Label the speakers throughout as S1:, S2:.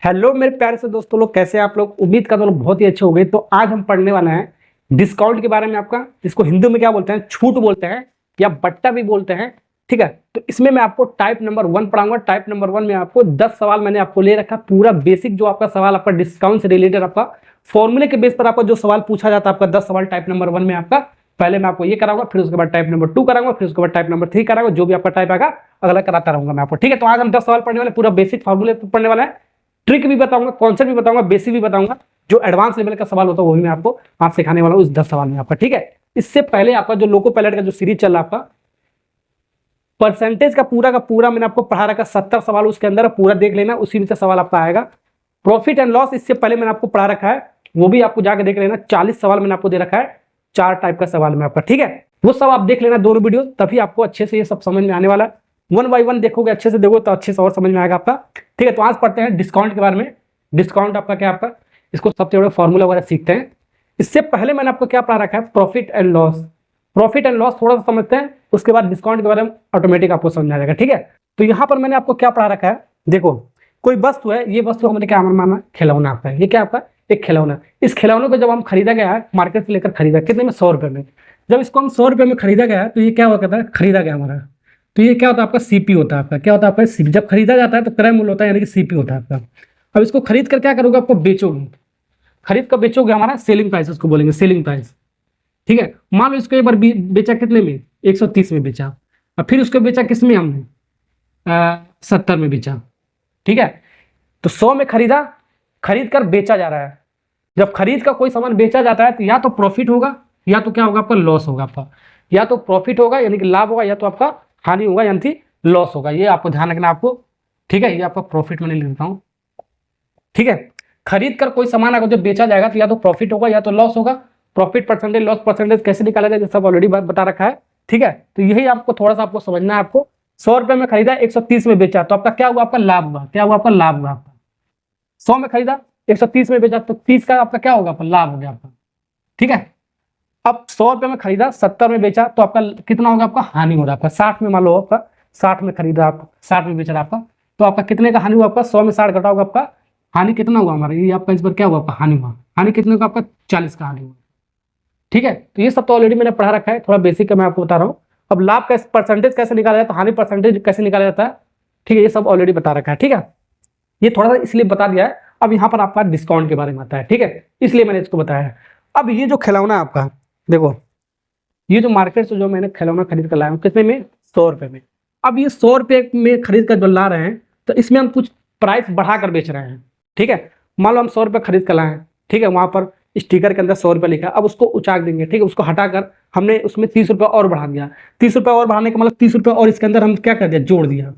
S1: Hello मेरे प्यारे से दोस्तों लोग, कैसे हैं आप लोग। उम्मीद करता हूँ बहुत ही अच्छे हो गए। तो आज हम पढ़ने वाले हैं डिस्काउंट के बारे में। आपका इसको हिंदी में क्या बोलते हैं, छूट बोलते हैं या बट्टा भी बोलते हैं। ठीक है, तो इसमें मैं आपको टाइप नंबर 1 पढ़ाऊंगा। टाइप नंबर 1 में आपको 10 सवाल मैंने आपको ले रखा, पूरा बेसिक जो आपका सवाल आपका डिस्काउंट से रिलेटेड आपका फॉर्मूले के बेस पर आपका जो सवाल पूछा जाता है, आपका 10 सवाल टाइप नंबर 1 में आपका पहले मैं आपको ये कराऊंगा, फिर उसके बाद टाइप नंबर 2 कराऊंगा, फिर उसके बाद टाइप नंबर 3 कराऊंगा। जो भी आपका टाइप आएगा अगला कराता रहूंगा मैं आपको। ठीक है, तो आज हम 10 सवाल पढ़ने वाले, पूरा बेसिक फॉर्मूले पढ़ने वाला है। ट्रिक भी बताऊंगा, कॉन्सेप्ट भी बताऊंगा, बेसिक भी बताऊंगा। जो एडवांस लेवल का सवाल होता है वो भी मैं आपको आज सिखाने वाला हूँ इस 10 सवाल में आपका। ठीक है, इससे पहले आपका जो लोको पायलट का जो सीरीज चल रहा है आपका परसेंटेज का पूरा मैंने आपको पढ़ा रखा 70 सवाल उसके अंदर, पूरा देख लेना, उसी में से सवाल आपका आएगा। प्रॉफिट एंड लॉस इससे पहले मैंने आपको पढ़ा रखा है, वो भी आपको जाके देख लेना। 40 सवाल मैंने आपको दे रखा है, 4 टाइप का सवाल में आपका। ठीक है, वो सब आप देख लेना दोनों वीडियो, तभी आपको अच्छे से ये सब समझ में आने वाला है। 1 बाय 1 देखोगे, अच्छे से देखो तो अच्छे से और समझ में आएगा आपका। ठीक है, तो आज पढ़ते हैं डिस्काउंट के बारे में। डिस्काउंट आपका क्या, आपका इसको सबसे बड़ा फॉर्मूला वगैरह सीखते हैं। इससे पहले मैंने आपको क्या पढ़ा रखा है, profit and loss. Profit and loss थोड़ा सा समझते हैं, उसके बाद डिस्काउंट के बारे में ऑटोमेटिक आपको समझ आ जाएगा। ठीक है, तो यहाँ पर मैंने आपको क्या पढ़ा रखा है, देखो कोई वस्तु है, ये वस्तु हमने क्या माना, खिलौना आपका है। ये क्या आपका एक खिलौना। इस खिलौने को जब हम खरीदा गया है, मार्केट से लेकर खरीदा कितने में, 100 रुपए में। जब इसको हम 100 रुपए में खरीदा गया है, तो ये क्या हुआ करता है, खरीदा गया हमारा। तो ये क्या होता है आपका, सीपी होता है आपका। क्या होता है आपका सीपी। जब खरीदा जाता है तो क्रय मूल्य होता है, यानी कि सीपी होता है आपका। अब इसको खरीद कर क्या करोगे, आपको बेचोगे। खरीद कर बेचोगे, हमारा सेलिंग प्राइस उसको बोलेंगे, सेलिंग प्राइस। ठीक है, मान लो इसको एक बार बेचा कितने में, 130 में बेचा, और फिर उसको बेचा किस में हमने, 70 में बेचा। ठीक है, तो 100 में खरीदा, खरीद कर बेचा जा रहा है। जब खरीद का कोई सामान बेचा जाता है तो या तो प्रॉफिट होगा या तो क्या होगा आपका, लॉस होगा आपका। या तो प्रॉफिट होगा यानी कि लाभ होगा, या तो आपका हानि होगा यानी कि लॉस होगा। ये आपको ध्यान रखना आपको। ठीक है, ये आपका प्रॉफिट मैंने लिख देता हूँ। ठीक है, खरीद कर कोई सामान अगर जब बेचा जाएगा तो या तो प्रॉफिट होगा या तो लॉस होगा। प्रॉफिट परसेंटेज, लॉस परसेंटेज कैसे निकाला जाए, सब ऑलरेडी बता रखा है। ठीक है, तो यही आपको थोड़ा सा आपको समझना है। आपको 100 रुपए में खरीदा, 130 में बेचा, तो आपका क्या हुआ, आपका लाभ हुआ। क्या हुआ आपका, लाभ हुआ आपका। 100 में खरीदा, 130 में बेचा, तो 30 का आपका क्या होगा, आपका लाभ हो गया आपका। ठीक है, अब 100 रुपए में खरीदा, 70 में बेचा, तो आपका कितना होगा, आपका हानि हो रहा है आपका। 60 में मान लो आपका 60 में खरीदा, आप 60 में बेचा आपका, तो आपका कितने का हानि हुआ आपका, 100 में 60 घटा होगा आपका, हानि कितना हुआ हमारा, ये आपका इस बार क्या हुआ आपका, हानि हुआ। हानि कितने का आपका, 40 का हानि हुआ। ठीक है, तो ये सब तो ऑलरेडी मैंने पढ़ा रखा है, थोड़ा बेसिक का मैं आपको बता रहा हूँ। अब लाभ का परसेंटेज कैसे निकाला जाता है, हानि परसेंटेज कैसे निकाला जाता है, ठीक है, ये सब ऑलरेडी बता रखा है। ठीक है, ये थोड़ा सा इसलिए बता दिया है। अब यहाँ पर आपका डिस्काउंट के बारे में आता है। ठीक है, इसलिए मैंने इसको बताया है। अब ये जो खिलौना आपका, देखो ये जो मार्केट से जो मैंने खिलौना खरीद कर लाया हूँ, कितने में, 100 रुपए में। अब ये 100 रुपए में खरीद कर जो ला रहे हैं, तो इसमें हम कुछ प्राइस बढ़ा कर बेच रहे हैं। ठीक है, मान लो हम 100 रुपए खरीद कर लाए हैं। ठीक है, वहां पर स्टिकर के अंदर 100 रुपए लिखा है, अब उसको उचाक देंगे। ठीक है, उसको हटाकर हमने उसमें 30 रुपए और बढ़ा दिया। 30 रुपए और बढ़ाने का मतलब 30 रुपए और इसके अंदर हम क्या कर दिया, जोड़ दिया।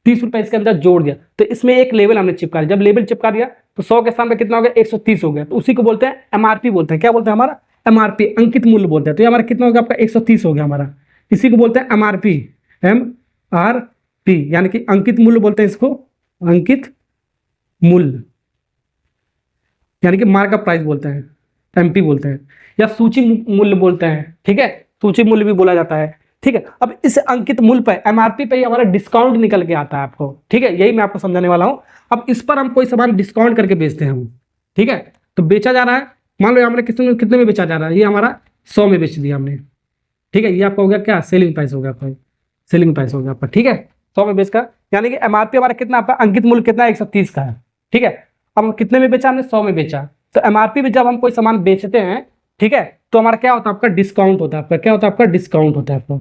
S1: 30 रुपए इसके अंदर जोड़ दिया, तो इसमें एक लेवल हमने चिपका दिया। जब लेवल चिपका दिया तो 100 के स्थान पे कितना हो गया, 130 हो गया। तो उसी को बोलते हैं एमआरपी बोलते हैं। क्या बोलते हैं, हमारा एमआरपी, अंकित मूल्य बोलते हैं। तो ये हमारा कितना हो गया आपका, 130 हो गया हमारा। इसी को बोलते हैं एमआरपी, एमआरपी यानी कि अंकित मूल्य बोलते हैं इसको, अंकित मूल्य यानी कि मार्कअप प्राइस बोलते हैं, एमपी बोलते हैं, या सूची मूल्य बोलते हैं। ठीक है, सूची मूल्य भी बोला जाता है। ठीक है, अब इस अंकित मूल्य पर, एमआरपी पे हमारा डिस्काउंट निकल के आता है आपको। ठीक है, यही मैं आपको समझाने वाला हूं। अब इस पर हम कोई सामान डिस्काउंट करके बेचते हैं हम। ठीक है, तो बेचा जा रहा है, मान लो हमने कितने में बेचा जा रहा है, ये हमारा 100 में बेच दिया हमने। ठीक है, ये आपका हो गया क्या, सेलिंग प्राइस हो गया आपका, सेलिंग प्राइस हो गया आपका। ठीक है, 100 में बेचकर, यानी कि एमआरपी हमारा कितना, आपका अंकित मूल्य कितना है, 130 का है। ठीक है, अब कितने में बेचा हमने, 100 में बेचा। तो एमआरपी में जब हम कोई सामान बेचते हैं, ठीक है, तो हमारा क्या होता है, आपका डिस्काउंट होता है। आपका क्या होता है, आपका डिस्काउंट होता है आपका।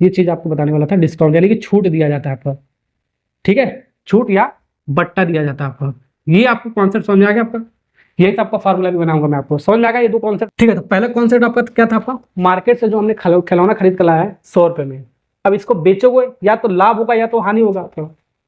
S1: ये चीज आपको बताने वाला था, डिस्काउंट यानी कि छूट दिया जाता है आपका। ठीक है, छूट या बट्टा दिया जाता है आपका। ये आपको कॉन्सेप्ट समझ आ गया आपका। यही आपका फार्मूला भी बनाऊंगा मैं आपको, समझ में आएगा ये दो कॉन्सेप्ट। ठीक है, तो पहला कॉन्सेप्ट आपका क्या था, आपका मार्केट से जो हमने खिलौना खरीद कर लाया है 100 रुपए में। अब इसको बेचोगे, या तो लाभ होगा या तो हानि होगा आपका।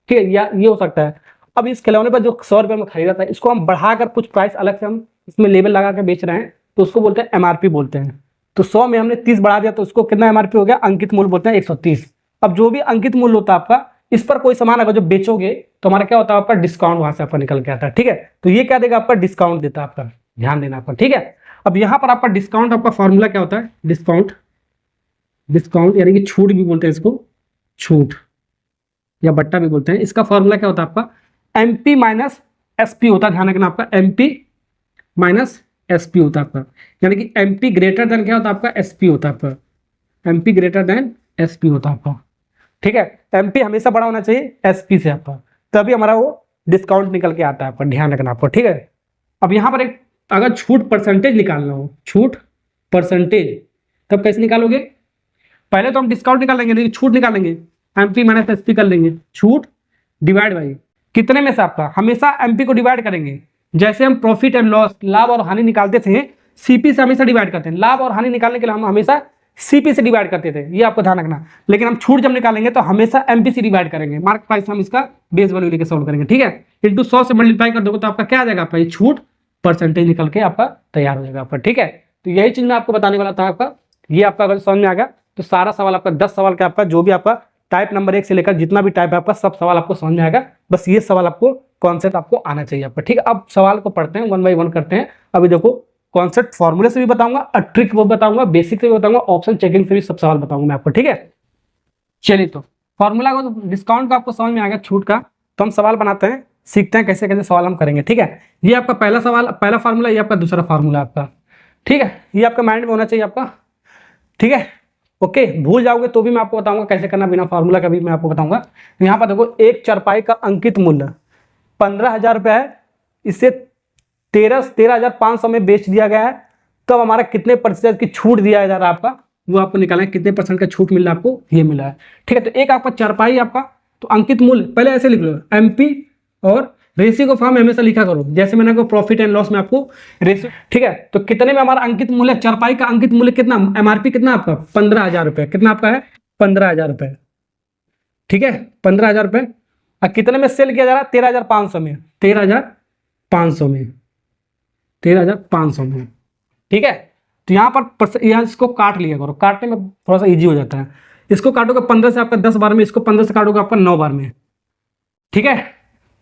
S1: ठीक है, या ये हो सकता है। अब इस खिलौने पर जो 100 रुपए में खरीदा था, इसको हम बढ़ाकर कुछ प्राइस अलग से हम इसमें लेबल लगा कर बेच रहे हैं, तो उसको बोलते हैं एमआरपी बोलते हैं। तो 100 में हमने 30 बढ़ा दिया, तो उसको कितना एमआरपी हो गया, अंकित मूल्य बोलते हैं 130। अब जो भी अंकित मूल्य होता है आपका, इस पर कोई सामान अगर जो बेचोगे तो हमारा क्या होता है, आपका डिस्काउंट वहां से आपका निकल के आता है। ठीक है, तो ये क्या देगा, आपका डिस्काउंट देता है आपका, ध्यान देना आपका। ठीक है, अब यहाँ पर आपका डिस्काउंट, आपका फॉर्मूला क्या होता है, डिस्काउंट, डिस्काउंट यानी कि छूट भी बोलते हैं इसको, छूट या बट्टा भी बोलते हैं। इसका फॉर्मूला क्या होता है आपका, एमपी माइनस SP होता है, ध्यान रखना आपका MP माइनस SP होता है आपका, यानी कि MP ग्रेटर देन क्या होता है आपका, SP होता है आपका, MP ग्रेटर देन SP होता है आपका, ठीक है। MP हमेशा बड़ा होना चाहिए SP से आपका, तभी हमारा वो डिस्काउंट निकल के आता है आपका, ध्यान रखना आपको, ठीक है। अब यहाँ पर एक अगर छूट परसेंटेज निकालना हो, छूट परसेंटेज, तब कैसे निकालोगे, पहले तो हम डिस्काउंट निकालेंगे, लेकिन छूट निकालेंगे, MP माइनस SP कर लेंगे, छूट डिवाइड बाई कितने में से आपका, हमेशा MP को डिवाइड करेंगे। जैसे हम प्रॉफिट एंड लॉस, लाभ और हानि निकालते थे, CP से हमेशा डिवाइड करते हैं, लाभ और हानि निकालने के लिए हम हमेशा CP से डिवाइड करते थे, ये आपको ध्यान रखना। लेकिन हम छूट जब निकालेंगे तो हमेशा MP से डिवाइड करेंगे, मार्क प्राइस हम इसका बेस वैल्यू लेके सॉल्व करेंगे, ठीक है। इंटू 100 से मल्टीप्लाई कर दोगे तो आपका क्या आ जाएगा, आपका ये छूट परसेंटेज निकल के आपका तैयार हो जाएगा आपका, ठीक है। तो यही चीज मैं आपको बताने वाला था आपका, ये आपका अगर समझ में आ गया तो सारा सवाल आपका 10 सवाल का आपका जो भी आपका टाइप नंबर 1 से लेकर जितना भी टाइप है आपका सब सवाल आपको समझ में आएगा। बस ये सवाल आपको कॉन्सेप्ट आपको आना चाहिए आपका, ठीक है। अब सवाल को पढ़ते हैं, 1 बाय 1 करते हैं। अभी देखो कॉन्सेप्ट फॉर्मूले से भी बताऊंगा और ट्रिक वो बताऊंगा, बेसिक से भी बताऊंगा, ऑप्शन चेकिंग से भी सब सवाल बताऊंगा मैं आपको, ठीक है। चलिए तो फॉर्मूला को, तो डिस्काउंट का आपको समझ में आ गया, छूट का, तो हम सवाल बनाते हैं, सीखते हैं कैसे कैसे सवाल हम करेंगे, ठीक है। ये आपका पहला सवाल, पहला फार्मूला, ये आपका दूसरा फार्मूला आपका, ठीक है। ये आपका माइंड में होना चाहिए आपका, ठीक है। ओके, भूल जाओगे तो भी मैं आपको बताऊंगा कैसे करना, बिना फार्मूला का भी मैं आपको बताऊंगा। यहाँ पर देखो एक चारपाई का अंकित मूल्य 15,000 रुपये है, इसे 13,500 में बेच दिया गया है, तब हमारा कितने प्रतिशत की छूट दिया जा रहा है आपका, वो आपको निकालना है, कितने परसेंट का छूट मिल रहा है आपको, ये मिला है, ठीक है। तो एक आपका चारपाई आपका, तो अंकित मूल्य पहले ऐसे लिख लो, MP और रेशियो को फॉर्म हमेशा लिखा करो, जैसे मैंने आपको प्रॉफिट एंड लॉस में आपको रेशियो, ठीक है। तो कितने में हमारा अंकित मूल्य, चारपाई का अंकित मूल्य कितना, MRP कितना आपका 15,000 रुपये, कितना आपका है 15,000 रुपये, ठीक है, 15,000 रुपये। और कितने में सेल किया जा रहा है, 13,500 में, 13,500 में, 13,500 में, ठीक है। तो यहाँ पर यहाँ इसको काट लिया करो, काटने में थोड़ा सा ईजी हो जाता है। इसको काटोगे 15 से आपका 10 बार में, इसको 15 से काटोगे आपका 9 बार में, ठीक है।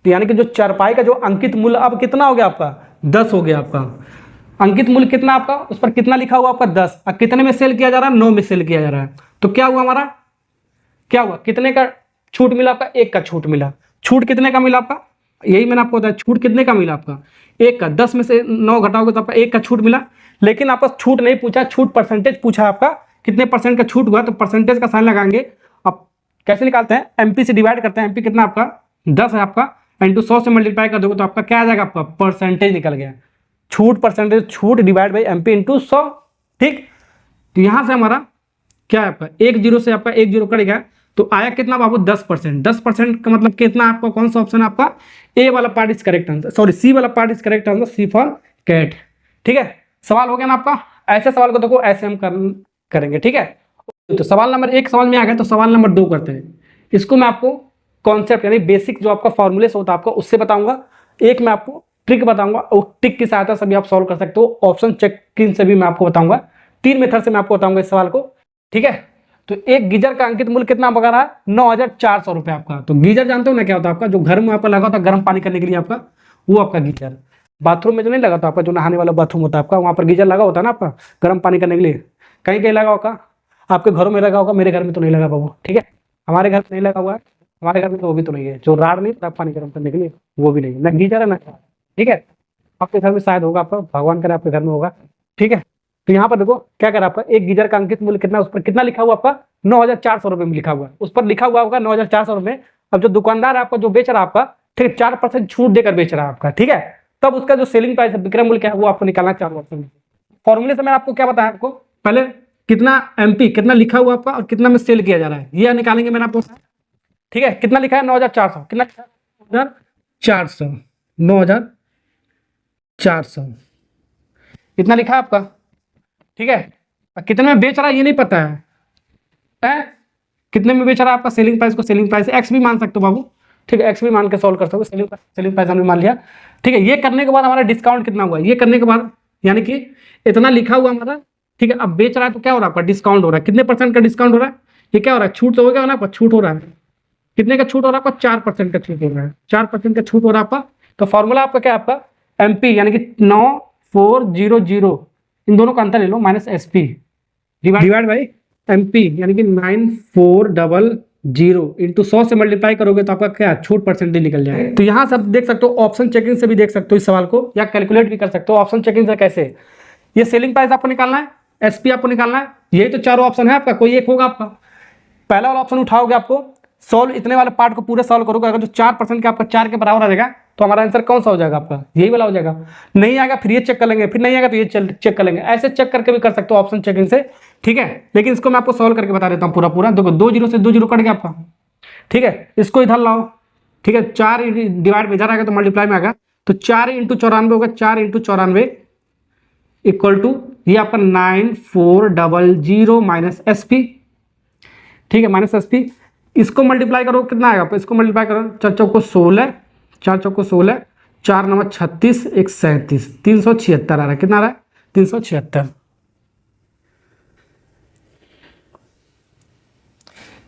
S1: तो यानी कि जो चारपाई का जो अंकित मूल्य अब कितना हो गया आपका, 10 हो गया आपका, अंकित मूल्य कितना आपका, उस पर कितना लिखा हुआ आपका 10, और कितने में सेल किया जा रहा है, 9 में सेल किया जा रहा है। तो क्या हुआ हमारा, क्या हुआ, कितने का छूट मिला आपका, 1 का छूट मिला। छूट कितने का मिला आपका, यही मैंने आपको बताया, छूट कितने का मिला आपका, 1 का, 10 में से 9 घटाओगे तो आपका 1 का छूट मिला। लेकिन आपका छूट नहीं पूछा, छूट परसेंटेज पूछा आपका, कितने परसेंट का छूट हुआ, तो परसेंटेज का साइन लगाएंगे। अब कैसे निकालते हैं, MP से डिवाइड करते हैं, MP कितना आपका 10 है आपका, इंटू 100 से मल्टीप्लाई कर दोगे तो आपका क्या आ जाएगा, आपका परसेंटेज निकल गया, छूट परसेंटेज, छूट डिवाइड बाई MP इंटू 100, ठीक। तो यहाँ से हमारा क्या है आपका, 1 0 से आपका 1 0 कट गया, तो आया कितना बाबू 10%। 10% का मतलब कितना आपका, कौन सा ऑप्शन आपका, ए वाला part is correct answer, sorry C वाला part is correct answer, C for cat, ठीक है। सवाल हो गया ना आपका, ऐसे सवाल को देखो ऐसे हम करेंगे, ठीक है। तो सवाल नंबर 1 समझ में आ गया, तो सवाल नंबर 2 करते हैं। इसको मैं आपको कॉन्सेप्ट यानी बेसिक जो आपका फॉर्मूले से होता है आपका, उससे बताऊंगा। एक मैं आपको ट्रिक बताऊंगा, और ट्रिक की सहायता से भी आप सॉल्व कर सकते हो, ऑप्शन चेकिंग से भी मैं आपको बताऊंगा, 3 मेथड से मैं आपको बताऊंगा इस सवाल को, ठीक है। तो एक गीजर का अंकित मूल्य कितना बता रहा है, 9,400 रुपये आपका। तो गीजर जानते हो ना क्या होता है आपका, जो घर में आपका लगा होता है गर्म पानी करने के लिए आपका, वो आपका गीजर। बाथरूम में जो नहीं लगा था आपका, जो नहाने वाला बाथरूम होता है आपका, वहाँ पर गीजर लगा होता है ना आपका गर्म पानी करने के लिए, कहीं कहीं लगा होगा, आपके घरों में लगा होगा, मेरे घर में तो नहीं लगा बाबू, ठीक है। हमारे घर में नहीं लगा हुआ है, हमारे घर में तो वो भी तो नहीं है, जो राड नहीं था पानी गर्म करने के लिए, वो भी नहीं है, ना गीजर है ना, ठीक है। आपके घर में शायद होगा, आपका भगवान करे आपके घर में होगा, ठीक है। तो यहाँ पर देखो क्या करा आपका, एक गीजर का अंकित मूल्य कितना, उस पर कितना लिखा हुआ आपका 9,400 रुपये में लिखा हुआ है, उस पर लिखा हुआ होगा 9,400 रुपये। अब जो दुकानदार आपका जो बेच रहा है आपका, ठीक है, 4% छूट देकर बेच रहा है आपका, ठीक है। तब उसका जो सेलिंग प्राइस है, विक्रय मूल्य क्या है, वो आपको निकालना 4%। फॉर्मूले से मैंने आपको क्या बताया, आपको पहले कितना MP कितना लिखा हुआ आपका और कितना में सेल किया जा रहा है, ये निकालेंगे मैंने आपको, ठीक है। कितना लिखा है 9,400, कितना 9,400, 9,400 इतना लिखा है आपका, ठीक है। कितने में बेच रहा है ये नहीं पता है, कितने में बेच रहा है आपका, सेलिंग प्राइस को सेलिंग प्राइस X भी मान सकते हो बाबू, ठीक है, X भी मान के सॉल्व कर सकते हो, सेलिंग प्राइस हमने मान लिया, ठीक है। ये करने के बाद हमारा डिस्काउंट कितना हुआ, ये करने के बाद यानी कि इतना लिखा हुआ हमारा, ठीक है। अब बेच रहा है तो क्या हो रहा है आपका, डिस्काउंट हो रहा है, कितने परसेंट का डिस्काउंट हो रहा है, ये क्या हो रहा है, छूट तो हो गया ना आपका, छूट हो रहा है, कितने का छूट हो रहा है आपका, 4% का छूट हो रहा है, 4% का छूट हो रहा है आपका। तो फॉर्मूला आपका क्या है आपका, MP यानी कि 9400, इन दोनों का अंतर ले लो, minus SP divide by MP यानी कि 9400 जीरो इंटू 100 से मल्टीप्लाई करोगे तो आपका क्या छूट परसेंटेज निकल जाएगा। तो यहाँ से आप देख सकते हो, ऑप्शन चेकिंग से भी देख सकते हो इस सवाल को, या कैलकुलेट भी कर सकते हो। ऑप्शन चेकिंग से कैसे, ये सेलिंग प्राइस आपको निकालना है, एसपी आपको निकालना है, यही तो चारों ऑप्शन है आपका, कोई एक होगा आपका। पहला वाला ऑप्शन उठाओगे, आपको सॉल्व इतने वाले पार्ट को पूरे सॉल्व करोगे, अगर जो 4% का आपका 4 के बराबर आ जाएगा तो हमारा आंसर कौन सा हो जाएगा आपका, यही वाला हो जाएगा। नहीं आएगा फिर ये चेक कर लेंगे, फिर नहीं आएगा तो ये चेक कर लेंगे, ऐसे चेक करके भी कर सकते हो ऑप्शन चेकिंग से, ठीक है। लेकिन इसको मैं आपको सॉल्व करके बता देता हूँ पूरा पूरा। देखो 2 जीरो से 2 जीरो कट गया आपका, ठीक है, इसको इधर लाओ, ठीक है, 4 डिवाइड में इधर आएगा तो मल्टीप्लाई में आएगा, तो 4 इंटू 94 होगा, 4 इंटू 94 इक्वल टू ये आपका 9400 माइनस एसपी, ठीक है, माइनस एसपी। इसको मल्टीप्लाई करो कितना आएगा, इसको मल्टीप्लाई करो, 4 चौको 16, 4 चौको 16, 4 9 36, 1 37, 376 आ रहा है, कितना आ रहा है 376,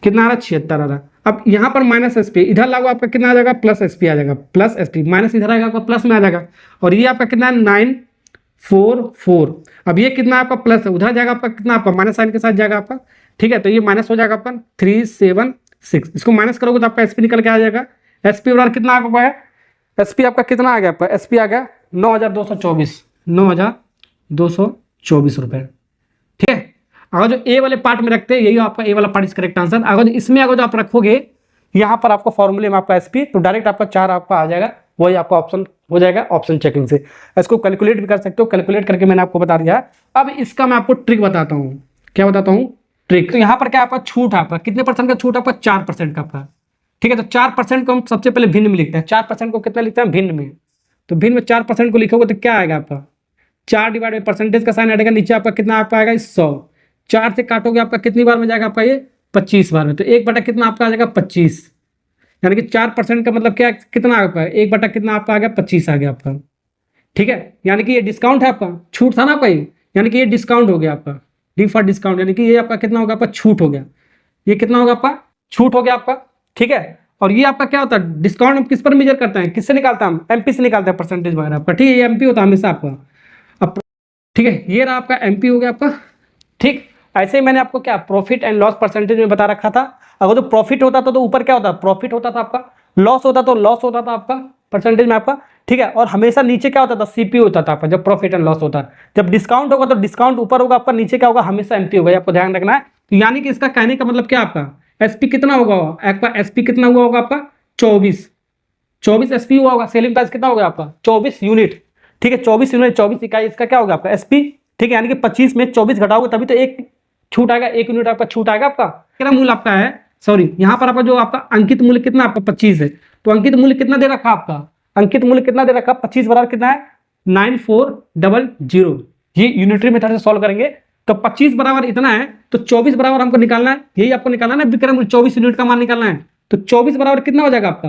S1: कितना आ रहा है 76 आ रहा है। अब यहाँ पर माइनस एसपी इधर लागू, आपका कितना आ जाएगा प्लस एसपी आ जाएगा, प्लस एसपी माइनस इधर आएगा आपका प्लस में आ जाएगा, और ये आपका कितना है 944। अब ये कितना आपका प्लस है, उधर जाएगा आपका कितना, आपका माइनस साइन के साथ जाएगा आपका, ठीक है, तो ये माइनस हो जाएगा आपका 376, इसको माइनस करोगे तो आपका एसपी निकल के आ जाएगा। एसपी बराबर कितना आ गया है, एसपी आपका कितना आ गया आपका, एसपी आ गया 9224 रुपए, ठीक है। अगर जो ए वाले पार्ट में रखते हैं, यही आपका ए वाला पार्ट इस करेक्ट आंसर। अगर इसमें अगर जो आप रखोगे यहाँ पर आपको फॉर्मूले में आपका एसपी, तो डायरेक्ट आपका 4 आपका आ जाएगा, वही आपका ऑप्शन हो जाएगा ऑप्शन चेकिंग से। इसको कैलकुलेट भी कर सकते हो, कैलकुलेट करके मैंने आपको बता दिया। अब इसका मैं आपको ट्रिक बताता हूँ, क्या बताता हूँ ट्रिक। तो यहाँ पर क्या आपका छूट, आपका कितने परसेंट का छूट, आपका 4% का आपका, ठीक है। तो 4% को हम सबसे पहले भिन्न में लिखते हैं, 4% को कितना लिखते हैं भिन्न में, तो भिन्न में 4% को लिखोगे तो क्या आएगा आपका 4 डिवाइड में परसेंटेज का साइन हटेगा, नीचे आपका कितना आपका आएगा 100, 4 से काटोगे आपका कितनी बार में जाएगा आपका ये 25 बार में, तो 1 बटा कितना आपका आ जाएगा 25, यानी कि 4% का मतलब क्या कितना आपका 1 बटा कितना आपका आ गया 25 आ गया आपका, ठीक है। यानी कि ये डिस्काउंट है आपका, छूट था ना आपका ये, यानी कि ये डिस्काउंट हो गया आपका, डी फॉर डिस्काउंट, यानी कि ये आपका कितना होगा आपका छूट हो गया, ये कितना होगा आपका छूट हो गया आपका, ठीक है। और ये आपका क्या होता है डिस्काउंट, हम किस पर मेजर करते हैं, किससे निकालते हैं हम, एमपी से निकालते हैं परसेंटेज वगैरह आपका, ठीक है, ये एमपी होता है हमेशा आपका। अब ठीक है, ये रहा आपका एमपी हो गया आपका, ठीक। ऐसे ही मैंने आपको क्या प्रॉफिट एंड लॉस परसेंटेज में बता रखा था। अगर तो प्रॉफिट होता था तो ऊपर क्या होता, प्रॉफिट होता था आपका, लॉस होता तो लॉस होता था आपका परसेंटेज में आपका, ठीक है। और हमेशा नीचे क्या होता था सीपी होता था आपका, जब प्रॉफिट एंड लॉस होता है। जब डिस्काउंट होगा तो डिस्काउंट ऊपर होगा आपका, नीचे क्या होगा हमेशा एमपी होगा, आपको ध्यान रखना है। तो यानी कि इसका कहने का मतलब क्या आपका एसपी कितना होगा, आपका एसपी कितना हुआ होगा आपका 24 एसपी हुआ होगा। सेलिंग प्राइस कितना होगा आपका 24 यूनिट, ठीक है, 24 यूनिट 24 इकाई, इसका क्या होगा आपका एसपी, ठीक है। यानी कि 25 में 24 घटाओगे तभी तो एक छूट आएगा, 1 यूनिट आपका छूट आएगा आपका। कितना मूल्य आपका है, सॉरी यहाँ पर आपका जो आपका अंकित मूल्य कितना आपका 25 है, तो अंकित मूल्य कितना दे रखा आपका, अंकित मूल्य कितना दे रखा 25 बराबर कितना है 9400। ये यूनिटरी मेथड से सॉल्व करेंगे तो 25 बराबर इतना है, तो 24 बराबर हमको निकालना है, यही आपको निकालना है विक्रम, 24 यूनिट का मान निकालना है। तो 24 बराबर कितना हो जाएगा आपका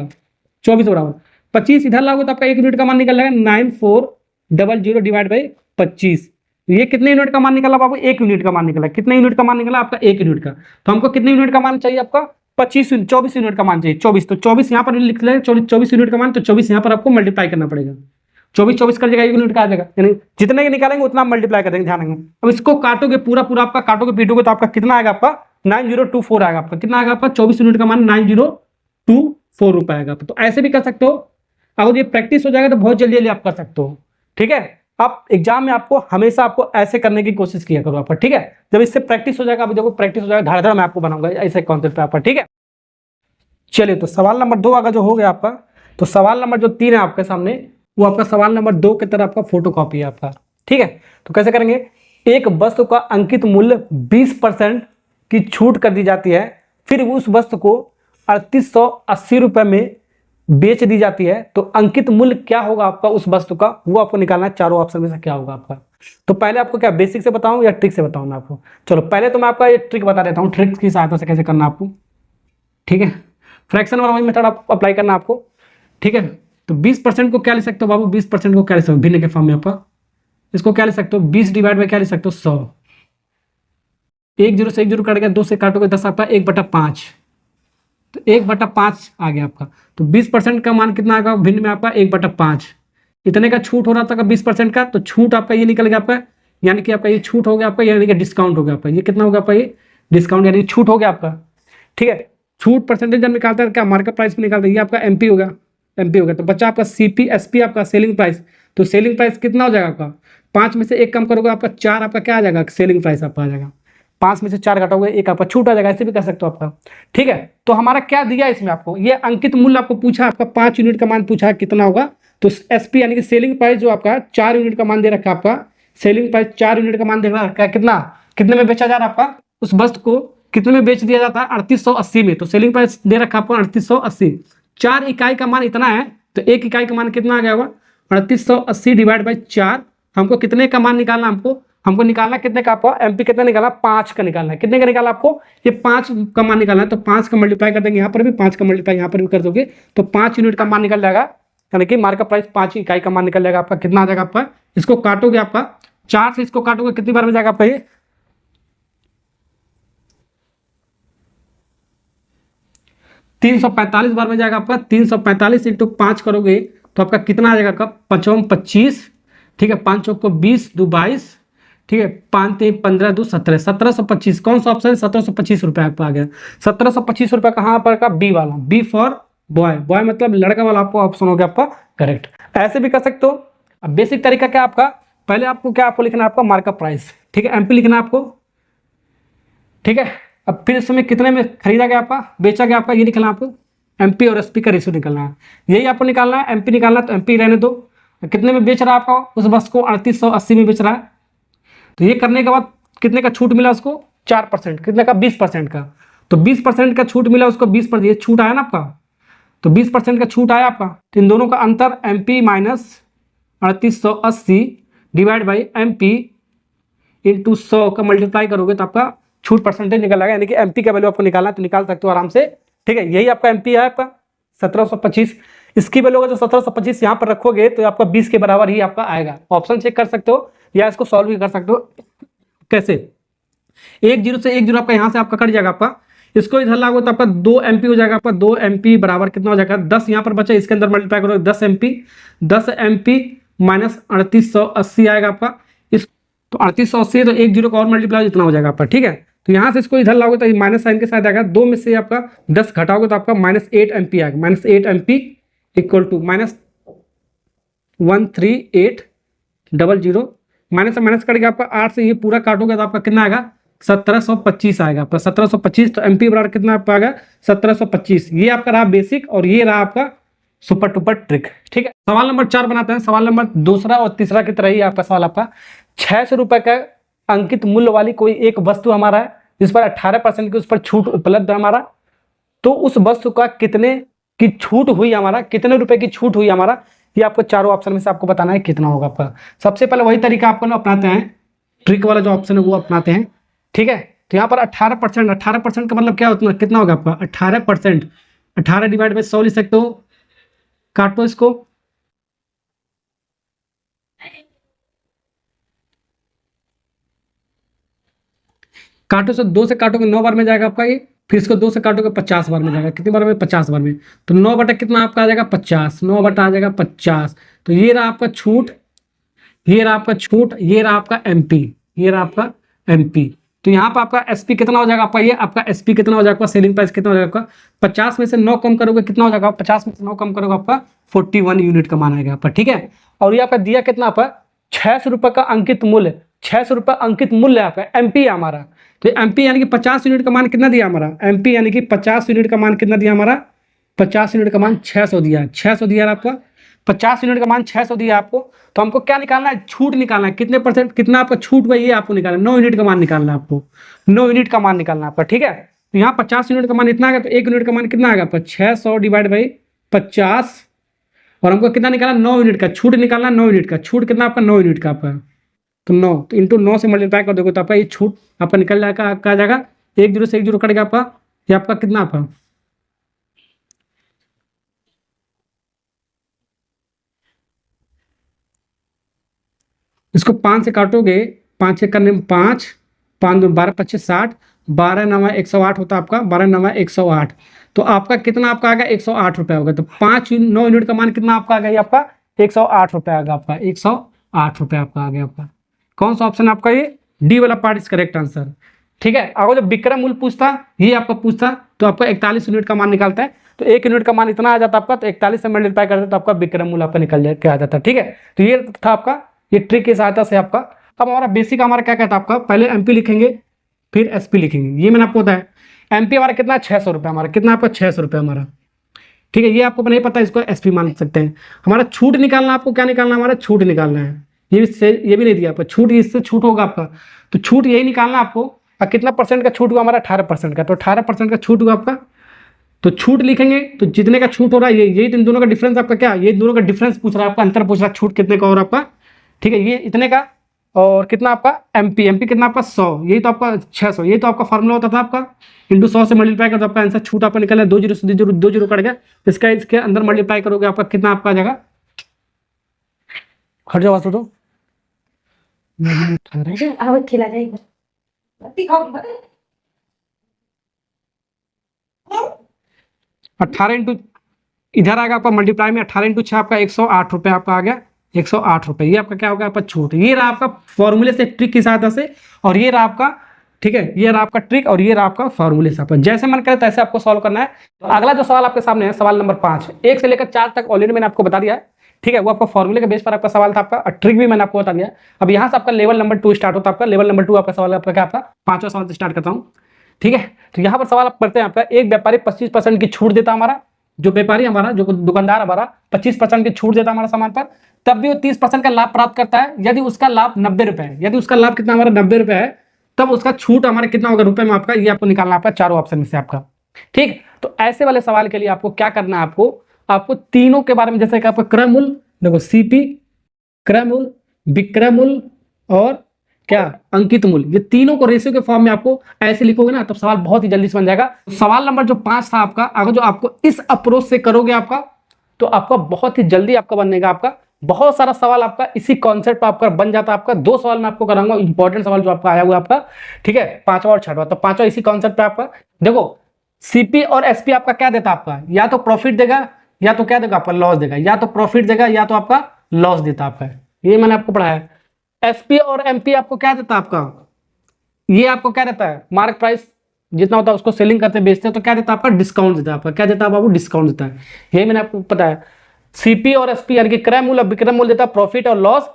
S1: 24 बराबर 25 इधर लागू तो आपका 1 यूनिट का मान निकल जाएगा 9400 डिवाइड बाई 25। ये कितने यूनिट का मान निकला बाबू 1 यूनिट का मान निकला, कितने यूनिट का मान निकला आपका 1 यूनिट का। तो हमको कितने यूनिट का मान चाहिए आपका 24 यूनिट का मान चाहिए, 24, तो 24 यहाँ पर लिख लें 24 यूनिट का मान, तो 24 यहाँ पर आपको मल्टीप्लाई करना पड़ेगा, 24 कर देगा 1 यूनिट का आ जाएगा, यानी जितने के निकालेंगे उतना मल्टीप्लाई कर देंगे, ध्यान रखेंगे। अब इसको काटोगे पूरा पूरा आपका काटोगे पीटोगे तो आपका कितना आएगा आपका 9024 आएगा आपका, कितना आएगा आपका 24 यूनिट का मान 9024 रुपए आएगा। तो ऐसे भी कर सकते हो, अगर ये प्रैक्टिस हो जाएगा तो बहुत जल्दी आप कर सकते हो, ठीक है। आप एग्जाम में आपको हमेशा आपको ऐसे करने की कोशिश किया करो आपका, ठीक है। जब इससे प्रैक्टिस हो जाएगा, अभी देखो प्रैक्टिस हो जाएगा, धड़ मैं आपको बनाऊंगा ऐसे कॉन्सेप्ट पे आपका, ठीक है। चलिए तो सवाल नंबर 2 अगर जो हो गया आपका, तो सवाल नंबर जो 3 है आपके सामने वो आपका सवाल नंबर 2 की तरह आपका फोटो कॉपी है आपका, ठीक है। तो कैसे करेंगे, एक वस्तु का अंकित मूल्य 20% की छूट कर दी जाती है, फिर उस वस्तु को 3880 रुपए में बेच दी जाती है, तो अंकित मूल्य क्या होगा आपका उस वस्तु का, वो आपको निकालना है। चारों ऑप्शन में से क्या होगा आपका। तो पहले आपको क्या बेसिक से बताऊं या ट्रिक से बताऊं मैं आपको, चलो पहले तो मैं आपका ये ट्रिक बता देता हूं, ट्रिक की सहायता से कैसे करना आपको, ठीक है। फ्रैक्शन वाला मेथड आप अप्लाई करना आपको, ठीक है। तो 20% को क्या ले सकते हो बाबू, 20% को क्या ले सकते हो भिन्न के फॉर्म में आपका, इसको क्या ले सकते हो 20 डिवाइड में क्या ले सकते हो 100, 1 0 से 1 0 कट गया, 2 से काटोगे 10 आपका 1/5, तो 1/5 आ गया आपका। तो 20% का मान कितना आएगा भिन्न में आपका 1/5, इतने का छूट हो रहा था 20% का, तो छूट आपका ये निकल गया आपका, यानी कि आपका ये छूट हो गया आपका, यानी कि डिस्काउंट हो गया आपका, ये कितना होगा आपका ये डिस्काउंट यानी छूट हो गया आपका, ठीक है। छूट परसेंटेज जब निकालता है क्या मार्केट प्राइस में निकालता है, ये आपका एमपी होगा, एमपी होगा। तो बच्चा आपका सीपी एसपी आपका सेलिंग प्राइस, तो सेलिंग प्राइस कितना हो जाएगा आपका, 5 में से 1 कम करोगे आपका 4 आपका क्या आ जाएगा, सेलिंग प्राइस आपका आ जाएगा। 5 में से 4 घटाओगे 1 आपका छूट आ जाएगा, ऐसे भी कर सकते हो आपका। ठीक है, तो हमारा क्या दिया इसमें आपको, ये अंकित मूल्य आपको पूछा, आपका 5 यूनिट का मान पूछा है कितना होगा, तो एसपी यानी कि सेलिंग प्राइस जो आपका 4 यूनिट का मान दे रखा है, आपका सेलिंग प्राइस 4 यूनिट का मान दे रखा है, कितना कितने में बेचा जा रहा है आपका, उस वस्तु को कितने में बेच दिया जाता है 3880 में, तो सेलिंग प्राइस दे रखा है आपको 3880। 4 इकाई का मान इतना है, तो 1 इकाई का मान कितना आ गया होगा 3880 डिवाइड बाई 4। हमको कितने का मान निकालना, हमको निकालना कितने का, आपको एमपी कितना निकालना, 5 का निकालना है। कितने का निकालना आपको, ये 5 का मान निकालना है, तो 5 का मल्टीप्लाई कर देंगे, यहाँ पर भी 5 का मल्टीप्लाई यहाँ पर भी कर दोगे, तो 5 यूनिट का मान निकल जाएगा, यानी कि मार्केट प्राइस 5 इकाई का मान निकल जाएगा आपका। कितना आ जाएगा आपका, इसको काटोगे आपका 4 से, इसको काटोगे कितनी बार में जाएगा आपका, ये 345 बार में जाएगा आपका। 345 इंटू 5 करोगे तो आपका कितना आ जाएगा आपका, 5 25, ठीक है, 5 चौक को 20, 2 22, ठीक है, 5 3 15 2 17, 1725। कौन सा ऑप्शन है, 1725 रुपये आपका आ गया। 1725 रुपये कहाँ पर का, बी वाला, बी फॉर बॉय, बॉय मतलब लड़का वाला आपको ऑप्शन हो गया आपका करेक्ट। ऐसे भी कर सकते हो। अब बेसिक तरीका क्या आपका, पहले आपको क्या आपको लिखना है आपका मार्केट प्राइस, ठीक है, एमपी लिखना है आपको, ठीक है। अब फिर इस समय कितने में खरीदा गया आपका, बेचा गया आपका, ये निकलना आपको, एमपी और एसपी का रेशियो निकलना है, यही आपको निकालना है। एमपी निकालना है तो एमपी रहने दो। कितने में बेच रहा है आपका, उस वस्तु को 3880 में बेच रहा है, तो ये करने के बाद कितने का छूट मिला उसको, 4%, कितने का, 20% का, तो 20% का छूट मिला उसको, 20% ये छूट आया ना आपका, तो 20% का छूट आया आपका, तो इन दोनों का अंतर MP minus 3880 divide by MP into 100 का मल्टीप्लाई करोगे तो आपका छूट परसेंटेज निकल आएगा, यानी कि एमपी का वैल्यू आपको निकालना है तो निकाल सकते हो आराम से। ठीक है, यही आपका एमपी है आपका 1725। इसकी वैल्यू होगा जो 1725 यहाँ पर रखोगे तो आपका 20 के बराबर ही आपका आएगा। ऑप्शन चेक कर सकते हो या इसको सॉल्व भी कर सकते हो। कैसे, 10 से 10 आपका यहाँ से आपका कट जाएगा आपका, इसको इधर लागो तो आपका 2 एमपी हो जाएगा आपका। 2 एमपी बराबर कितना हो जाएगा, 10 यहाँ पर बचा, इसके अंदर मल्टीप्लाई करो 10 एमपी माइनस 3880 आएगा आपका। इस तो 3880 तो 10 का और मल्टीप्लाई जितना हो जाएगा आपका। ठीक है, तो यहाँ से इसको इधर लाओगे तो माइनस साइन के साथ आएगा। 2 में से आपका 10 घटाओगे तो आपका -8 एमपी आएगा। -8 एमपी इक्वल टू -13800, माइनस से माइनस कट गया आपका 8 से, ये पूरा काटोगे तो आपका कितना आएगा 1725 आएगा आपका। 1725 तो एमपी बराबर कितना आपका आएगा 1725। ये आपका रहा बेसिक और ये रहा आपका सुपर टुपर ट्रिक। ठीक है, सवाल नंबर 4 बनाते हैं। सवाल नंबर दूसरा और तीसरा की तरह ही आपका सवाल आपका 600 रुपए का अंकित मूल्य वाली कोई एक वस्तु हमारा है जिस पर 18% की उस पर छूट उपलब्ध है हमारा, तो उस वस्तु का कितने की छूट हुई हमारा, कितने रुपए की छूट हुई हमारा, ये आपको चारों ऑप्शन में से आपको बताना है कितना होगा आपका। सबसे पहले वही तरीका आपको ना अपनाते हैं, ट्रिक वाला जो ऑप्शन है वो अपनाते हैं। ठीक है, तो यहाँ पर 18% का मतलब क्या होता है, कितना होगा आपका 18%, 18 डिवाइड बाई 100 लिख सकते हो। काटो इसको, काटो से 2 से काटोगे 9 बार में जाएगा आपका ये, फिर इसको 2 से काटोगे 50 बार में जाएगा। कितनी बार में, 50 बार में। तो 9 बटा कितना आपका आ जाएगा 50, 9 बटा आ जाएगा 50। तो ये रहा आपका छूट, ये रहा आपका छूट, ये रहा आपका एमपी, ये रहा आपका एमपी। तो यहाँ पर आपका एसपी कितना हो जाएगा आपका, ये आपका एसपी कितना हो जाएगा आपका, सेलिंग प्राइस कितना हो जाएगा आपका 50 में से 9 कम करोगे कितना हो जाएगा, 50 में से 9 कम करोगे आपका 41 यूनिट का मान आएगा आपका। ठीक है, और ये आपका दिया कितना आपका 600 रुपये का अंकित मूल्य, 600 रुपये अंकित मूल्य आपका, एमपी है हमारा। तो एमपी यानी कि 50 यूनिट का मान कितना दिया हमारा, एमपी यानी कि 50 यूनिट का मान कितना दिया हमारा, 50 यूनिट का मान 600 दिया है, 600 दिया आपका 50 यूनिट का मान 600 दिया आपको। तो हमको क्या निकालना है, छूट निकालना है, कितने परसेंट कितना आपका छूट हुआ ये आपको निकालना है। 9 यूनिट का मान निकालना है आपको, 9 यूनिट का मान निकालना है आपका। ठीक है, तो यहाँ 50 यूनिट का मान इतना आएगा, तो 1 यूनिट का मान कितना आएगा आपका 600 डिवाइड बाई 50, और हमको कितना निकालना 9 यूनिट का छूट निकालना, 9 यूनिट का छूट कितना आपका 9 यूनिट का आपका, तो 9 तो इंटू 9 से मल्टीप्लाई कर दोगे तो आपका ये छूट आपका निकल जाएगा, आपका आ जाएगा 1 से 1 कट गया आपका, ये आपका कितना आपका इसको 5 से काटोगे, 5 से करने में 5 5 2 12 25 60, 12 9 108 होता है आपका, 12 9 108। तो आपका कितना आपका आ गया 108 रुपये होगा। तो 9 यूनिट का मान कितना आपका आ गया, आपका 108 रुपये आ गया आपका, 108 रुपये आपका आ गया आपका। कौन सा ऑप्शन आपका, ये डी वाला पार्ट इज करेक्ट आंसर। ठीक है, अगर जब विक्रय मूल्य पूछता, ये आपका पूछता तो आपका 41 यूनिट का मान निकालते हैं, तो 1 यूनिट का मान इतना आ जाता है आपका, तो 41 से मल्टीप्लाई करते तो आपका विक्रय मूल्य आपका निकल जाए क्या आ जाता है। ठीक है, तो ये था आपका, ये ट्रिक की सहायता से आपका। अब हमारा बेसिक हमारा क्या कहता है आपका, पहले एमपी लिखेंगे फिर एसपी लिखेंगे, ये मैंने आपको बताया। एमपी हमारा कितना 600 रुपये, हमारा कितना आपका 600 रुपये हमारा। ठीक है, ये आपको नहीं पता इसको एसपी मान सकते हैं। हमारा छूट निकालना, आपको क्या निकालना, हमारा छूट निकालना है। ये भी नहीं दिया आपको छूट, इससे छूट होगा आपका, तो छूट यही निकालना आपको। और कितना परसेंट का छूट हुआ हमारा, 18% का, तो 18% का छूट हुआ आपका। तो छूट लिखेंगे, तो जितने का छूट हो रहा है यही इन दोनों का डिफरेंस आपका, क्या ये दोनों का डिफरेंस पूछ रहा है आपका, अंतर पूछ रहा है, छूट कितने का और आपका। ठीक है, ये इतने का और कितना आपका एमपी कितना आपका 100, यही तो आपका 600, यही तो आपका फॉर्मूला होता था आपका, इंटू 100 से मल्टीप्लाई कर, तो आपका आंसर छूट आपका निकला 2 जीरो से 2 जीरो कट गया, इसका इसके अंदर मल्टीप्लाई करोगे आपका कितना आपका आ जाएगा, हट जाओ वास्तव तो 18 इंटू इधर आएगा आपका मल्टीप्लाई में, 18 इंटू 6 आपका 108 रुपये आपका आ गया, 108 रुपये। ये आपका क्या होगा आपका छूट, ये रहा आपका फॉर्मूले से, ट्रिक की सहायता से, और ये रहा आपका, ठीक है, ये रहा आपका ट्रिक और ये रहा आपका फॉर्मूले से। आपका जैसे मन करे तैसे आपको सॉल्व करना है। तो अगला जो सवाल आपके सामने है, सवाल नंबर 5, 1 से लेकर 4 तक ऑलरेडी मैंने आपको बता दिया है। ठीक है, वो आपका फॉर्मूले के बेस पर आपका सवाल था आपका, और ट्रिक भी मैंने आपको बता दिया। अब यहाँ से आपका लेवल नंबर 2 स्टार्ट होता है आपका, लेवल नंबर 2 आपका सवाल आपका क्या, आपका 5वां सवाल से स्टार्ट करता हूँ। ठीक है, तो यहाँ पर सवाल आप पढ़ते हैं आपका, एक व्यापारी 25% की छूट देता हमारा, जो व्यापारी हमारा, जो दुकानदार हमारा 25% की छूट देता हमारा सामान पर, तब भी वो 30% का लाभ प्राप्त करता है। यदि उसका लाभ 90 रुपए है, यदि उसका लाभ कितना हमारा 90 रुपए है, तब उसका छूट हमारा कितना होगा रुपए में आपका, ये आपको निकालना आपका चारों ऑप्शन में से आपका। ठीक, तो ऐसे वाले सवाल के लिए आपको क्या करना है, आपको तीनों के बारे में, जैसे कि आपका क्रय मूल्य, देखो सीपी, क्रय मूल्य, विक्रय मूल्य और क्या अंकित मूल्य, ये तीनों को रेशियो के फॉर्म में आपको ऐसे लिखोगे ना, तब सवाल बहुत ही जल्दी से बन जाएगा। सवाल नंबर जो 5 था आपका, अगर जो आपको इस अप्रोच से करोगे आपका, तो आपका बहुत ही जल्दी आपका बनेगा आपका। बहुत सारा सवाल आपका इसी कॉन्सेप्ट पर आपका बन जाता है आपका। 2 सवाल मैं आपको कराऊंगा, इंपॉर्टेंट सवाल जो आपका आया हुआ आपका। ठीक है, 5वां और 6वां, तो 5वां इसी कॉन्सेप्ट पे आपका। देखो सीपी और एसपी आपका क्या देता है आपका, या तो प्रॉफिट देगा, या तो क्या देगा आपका लॉस देगा, या तो प्रॉफिट देगा, या तो आपका लॉस देता आपका, ये मैंने आपको पढ़ाया है। एसपी और एमपी आपको क्या देता है आपका, ये आपको क्या देता है, मार्क प्राइस जितना होता है उसको सेलिंग करते बेचते हैं, तो क्या देता है आपका डिस्काउंट देता है आपका, क्या देता है बाबू डिस्काउंट देता है, यही मैंने आपको पता है। सीपी और एसपी यानी कि क्रय मूल्य और विक्रय मूल्य देता है प्रॉफिट और लॉस,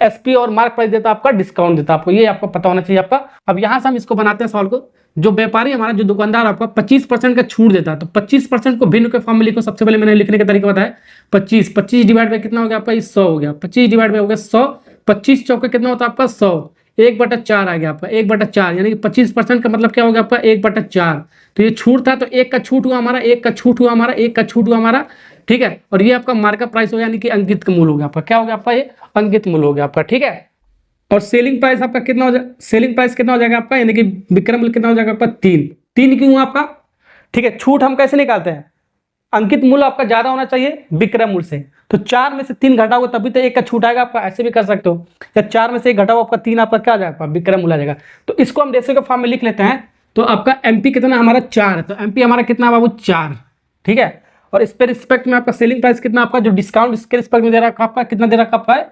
S1: एसपी और मार्क प्राइस देता है आपका डिस्काउंट देता है आपको, ये आपको पता होना चाहिए आपका। अब यहां से हम इसको बनाते हैं सवाल को, जो व्यापारी हमारा, जो दुकानदार आपका 25% का छूट देता है, तो 25% को भिन्न के फॉर्म में लिखो। सबसे पहले मैंने लिखने का तरीका बताया, 25 डिवाइड बाई कितना हो गया आपका, 100 हो गया, 25 डिवाइड बाई हो गया 100, 25 चौके कितना होता है आपका 100, 1/4 आ गया आपका, 1/4 यानी कि 25% का मतलब क्या हो गया आपका 1/4। तो ये छूट था, तो 1 का छूट हुआ हमारा, 1 का छूट हुआ हमारा, 1 का छूट हुआ हमारा। ठीक है, और ये आपका मार्कअप प्राइस हो गया, यानी कि अंकित मूल्य हो गया आपका, क्या हो गया आपका ये अंकित मूल्य हो गया आपका। ठीक है, और सेलिंग प्राइस आपका कितना हो जाएगा, सेलिंग प्राइस कितना हो जाएगा आपका, यानी कि विक्रय मूल्य कितना हो जाएगा आपका 3 क्यों आपका। ठीक है, छूट हम कैसे निकालते हैं, अंकित मूल्य आपका ज्यादा होना चाहिए विक्रय मूल्य से, तो 4 में से 3 घटाओगे तभी तो 1 का छूट आएगा आपका, ऐसे भी कर सकते हो, या 4 में से 1 घटाओ आपका 3 आपका क्या आ जाएगा विक्रय मूल्य आ जाएगा। तो इसको हम रेशियो के फॉर्म में लिख लेते हैं। तो आपका एमपी कितना हमारा 4 है, तो एमपी हमारा कितना बाबू 4। ठीक है, और इस पे रिस्पेक्ट में आपका सेलिंग प्राइस कितना आपका, जो डिस्काउंट इसके रिस्पेक्ट में दे रहा है आपका, कितना दे रहा है,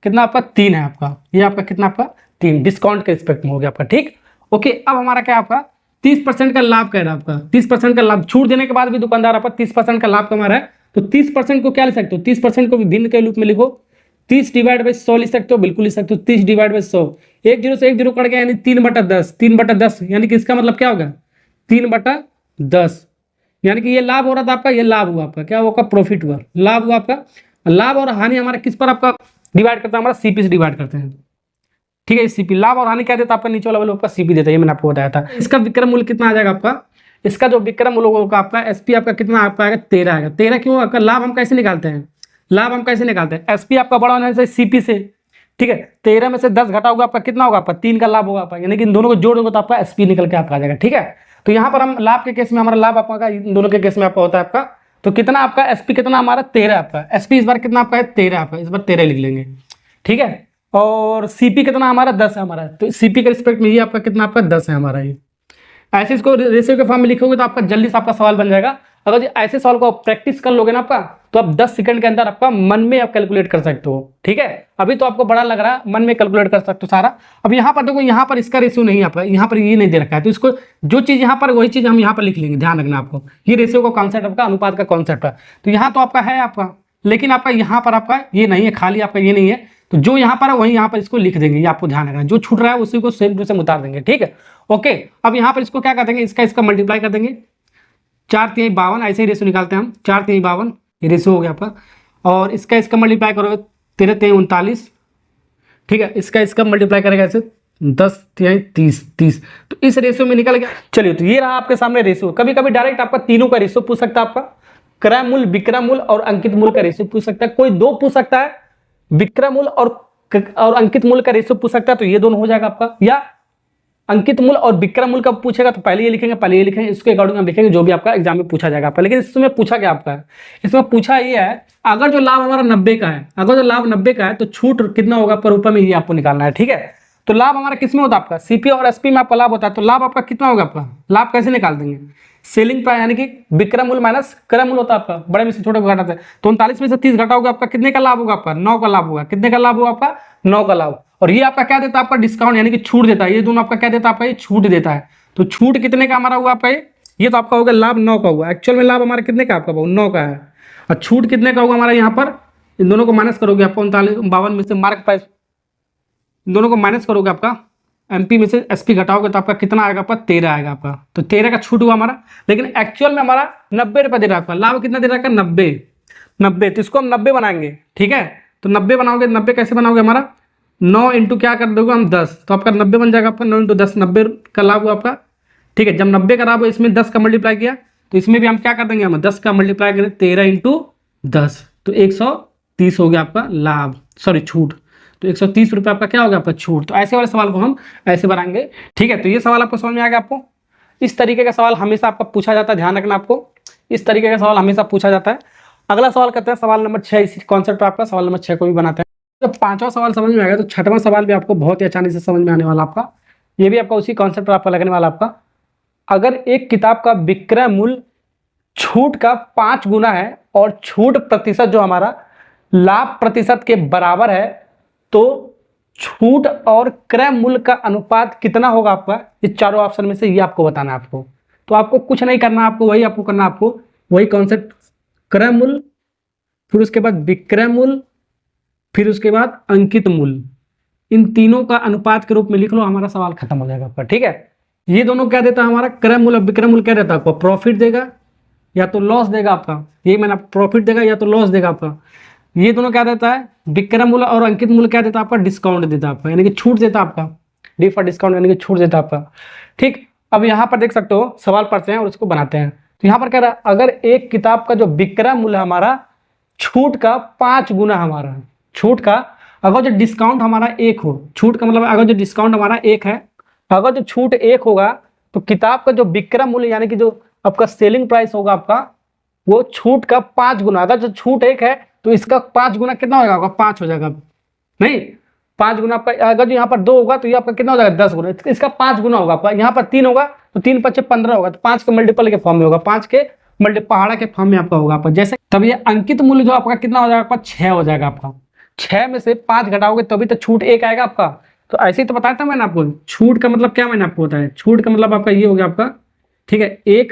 S1: कितना आपका 3 है आपका, ये आपका कितना आपका 3 डिस्काउंट के रिस्पेक्ट में हो गया आपका। ठीक, ओके, अब हमारा क्या आपका 30% का लाभ कह रहा है आपका, 30% का लाभ, छूट देने के बाद भी दुकानदार आपका 30% का लाभ कमा रहा है, तो 30% को क्या लिख सकते हो, 30% को भी भिन्न के रूप में लिखो, 30 डिवाइड बाई 100 लिख सकते हो, बिल्कुल लिख सकते हो, 30 डिवाइड बाई 100, 1 जीरो से 1 जीरो कट गया, यानी 3/10, 3/10 यानी कि इसका मतलब क्या होगा 3/10, यानी कि ये लाभ हो रहा था आपका, ये लाभ हुआ आपका, क्या हुआ प्रॉफिट हुआ, लाभ हुआ आपका। लाभ और हानि हमारा किस पर आपका डिवाइड करता है, हमारा सीपी से डिवाइड करते हैं। ठीक है, सीपी लाभ और हानि क्या देता है आपका, नीचे वाला वाला आपका सीपी देता है, ये मैंने आपको बताया था। इसका विक्रय मूल्य कितना आ जाएगा आपका, इसका जो विक्रय मूल्य होगा आपका एसपी आपका कितना आपका आएगा 13 आएगा। 13 क्यों आपका, लाभ हम कैसे निकालते हैं, लाभ हम कैसे निकालते हैं, एसपी आपका बड़ा होने से सीपी से। ठीक है, 13 में से 10 घटाओगे आपका कितना होगा आपका 3 का लाभ होगा आपका, यानी कि इन दोनों को जोड़ोगे तो आपका एसपी निकल के आपका आ जाएगा। ठीक है, तो यहाँ पर हम लाभ के केस में हमारा लाभ आपका, इन दोनों के केस में आपका होता है आपका, तो कितना आपका एसपी कितना हमारा 13 आपका, एसपी इस बार कितना आपका है 13 आपका, इस बार 13 लिख लेंगे। ठीक है, और सीपी कितना हमारा 10 है हमारा, तो सीपी के रिस्पेक्ट में ये आपका कितना आपका 10 है हमारा ये। ऐसे इसको रेशियो के फॉर्म में लिखोगे तो आपका जल्दी से आपका सवाल बन जाएगा। अगर ऐसे सवाल को प्रैक्टिस कर लोगे ना आपका, तो आप 10 सेकंड के अंदर आपका मन में आप कैलकुलेट कर सकते हो। ठीक है, अभी तो आपको बड़ा लग रहा है, मन में कैलकुलेट कर सकते हो सारा। अब यहाँ पर देखो, यहाँ पर इसका रेशियो नहीं आपका, यहाँ पर ये नहीं दे रखा है, तो इसको जो चीज़ यहाँ पर वही चीज़ हम यहाँ पर लिख लेंगे। ध्यान रखना आपको, ये रेशियो का कॉन्सेप्ट आपका, अनुपात का कॉन्सेप्ट है। तो यहाँ तो आपका है आपका, लेकिन आपका यहाँ पर आपका ये नहीं है, खाली आपका ये नहीं है, तो जो यहाँ पर है वही यहाँ पर इसको लिख देंगे। ये आपको ध्यान रखना, जो छूट रहा है उसी को सेम टू सेम उतार देंगे। ठीक है, ओके। अब यहाँ पर इसको क्या कर देंगे, इसका मल्टीप्लाई कर देंगे, 4 3 52, ऐसे ही रेशियो निकालते हैं हम, 4 3 52 ये रेशियो हो गया आपका। और इसका मल्टीप्लाई करोगे 13 3 39, ठीक है, इसका मल्टीप्लाई करेगा ऐसे 10 3 30, तो इस रेशियो में निकल गया। चलिए, तो ये रहा आपके सामने रेशियो। कभी कभी डायरेक्ट आपका तीनों का रेशियो पूछ सकता है, आपका क्रय मूल्य, विक्रय मूल्य और अंकित मूल्य का रेशियो पूछ सकता है। कोई दो पूछ सकता है, विक्रय मूल्य और अंकित मूल्य का रेशियो पूछ सकता है, तो ये दोनों हो जाएगा आपका। या अंकित मूल्य और विक्रय मूल्य का पूछेगा तो पहले ये लिखेंगे, पहले ये लिखेंगे, इसके अकॉर्डिंग हम लिखेंगे जो भी आपका एग्जाम में पूछा जाएगा आपका। लेकिन इसमें पूछा क्या आपका है, इसमें पूछा ये है, अगर जो लाभ हमारा 90 का है, अगर जो लाभ 90 का है तो छूट कितना होगा आपका रुपये में, ये आपको निकालना है। ठीक है, तो लाभ हमारा किसमें होता है आपका, सीपी और एसपी में आपका लाभ होता है। तो लाभ आपका कितना होगा, आपका लाभ कैसे निकाल देंगे, सेलिंग प्राइस यानी कि विक्रय मूल्य माइनस क्रय मूल्य होता है आपका, बड़े में से छोटे को घटाते हैं। तो 39 में से 30 घटाओगे, आपका कितने का लाभ होगा, आपका 9 का लाभ होगा। कितने का लाभ होगा आपका, 9 का लाभ। और ये आपका क्या देता है, आपका डिस्काउंट यानी कि छूट देता है। ये दोनों आपका क्या देता है, आपका ये छूट देता है। तो छूट कितने का हमारा हुआ आपका, ये तो आपका होगा लाभ 9 का हुआ। एक्चुअल में लाभ हमारा कितने का आपका 9 का है, और छूट कितने का होगा हमारा, यहाँ पर इन दोनों को माइनस करोगे आपको 52 में से मार्क प्राइस, इन दोनों को माइनस करोगे आपका, एमपी में से एसपी घटाओगे तो आपका कितना आएगा, आपका 13 आएगा आपका। तो 13 का छूट हुआ हमारा, लेकिन एक्चुअल में हमारा 90 रुपये दे रहा है आपका। लाभ कितना दे रहा है, 90। तो इसको हम 90 बनाएंगे। ठीक है, तो 90 बनाओगे, 90 कैसे बनाओगे, हमारा 9 इंटू क्या कर दोगे हम 10, तो आपका 90 बन जाएगा आपका। 9 इंटू 10 90 का लाभ हुआ आपका। ठीक है, जब 90 का लाभ हुआ, इसमें 10 का मल्टीप्लाई किया, तो इसमें भी हम क्या कर देंगे, हम 10 का मल्टीप्लाई करें 13 इंटू 10, तो 130 हो गया आपका लाभ, सॉरी छूट। तो 130 रुपये आपका क्या होगा, आपका छूट। तो ऐसे वाले सवाल को हम ऐसे बनाएंगे। ठीक है, तो ये सवाल आपको समझ में आ गया। आपको इस तरीके का सवाल हमेशा आपका पूछा जाता है, ध्यान रखना आपको, इस तरीके का सवाल हमेशा पूछा जाता है। अगला सवाल करते हैं, सवाल नंबर 6। इसी कॉन्सेप्ट पर आपका सवाल नंबर 6 को भी बनाते हैं। जब 5वां सवाल समझ में आएगा तो 6वां सवाल भी आपको बहुत ही आसानी से समझ में आने वाला आपका। ये भी आपका उसी कॉन्सेप्ट पर आपका लगने वाला आपका। अगर एक किताब का विक्रय मूल्य छूट का 5 गुना है और छूट प्रतिशत जो हमारा लाभ प्रतिशत के बराबर है, तो छूट और क्रय मूल्य का अनुपात कितना होगा आपका, ये चारों ऑप्शन में से ये आपको बताना है आपको। तो आपको कुछ नहीं करना, आपको वही आपको करना, आपको वही कॉन्सेप्ट, क्रय मूल्य, फिर उसके बाद विक्रय मूल्य, फिर उसके बाद अंकित मूल्य, इन तीनों का अनुपात के रूप में लिख लो, हमारा सवाल खत्म हो जाएगा आपका। ठीक है, ये दोनों क्या देता है हमारा, क्रय मूल्य विक्रय मूल्य क्या देता है आपको, प्रॉफिट देगा या तो लॉस देगा आपका। ये मैंने प्रॉफिट देगा या तो लॉस देगा आपका। ये दोनों क्या देता है, विक्रय मूल्य और अंकित मूल्य क्या देता है आपका, डिस्काउंट देता है आपका, यानी कि छूट देता है आपका, डी फॉर डिस्काउंट यानी कि छूट देता है आपका। ठीक, अब यहाँ पर देख सकते हो, सवाल पढ़ते हैं और उसको बनाते हैं। तो यहाँ पर कह रहा है, अगर एक किताब का जो विक्रय मूल्य हमारा छूट का 5 गुना हमारा, छूट का अगर जो डिस्काउंट हमारा 1 हो, छूट का मतलब अगर जो डिस्काउंट हमारा 1 है, अगर जो छूट 1 होगा तो किताब का जो विक्रय मूल्य यानी कि जो आपका सेलिंग प्राइस होगा आपका, वो छूट का 5 गुना। अगर जो छूट 1 है तो इसका 5 गुना कितना हो जाएगा, 5 हो जाएगा, नहीं 5 गुना आपका। अगर जो यहाँ पर 2 होगा तो ये आपका कितना हो जाएगा, 10 गुना, इसका 5 गुना होगा आपका। यहाँ पर 3 होगा तो 3 5 15 होगा, तो 5 के मल्टीपल के फॉर्म में होगा, 5 के पहाड़ा के फॉर्म में आपका होगा आपका। जैसे तब ये अंकित मूल्य जो आपका कितना हो जाएगा आपका, 6 हो जाएगा आपका। 6 में से 5 घटाओगे तभी तो छूट 1 आएगा आपका। तो ऐसे ही तो बताया था मैंने आपको, छूट का मतलब क्या मैंने आपको बताया, छूट का मतलब आपका ये हो गया आपका। ठीक है, एक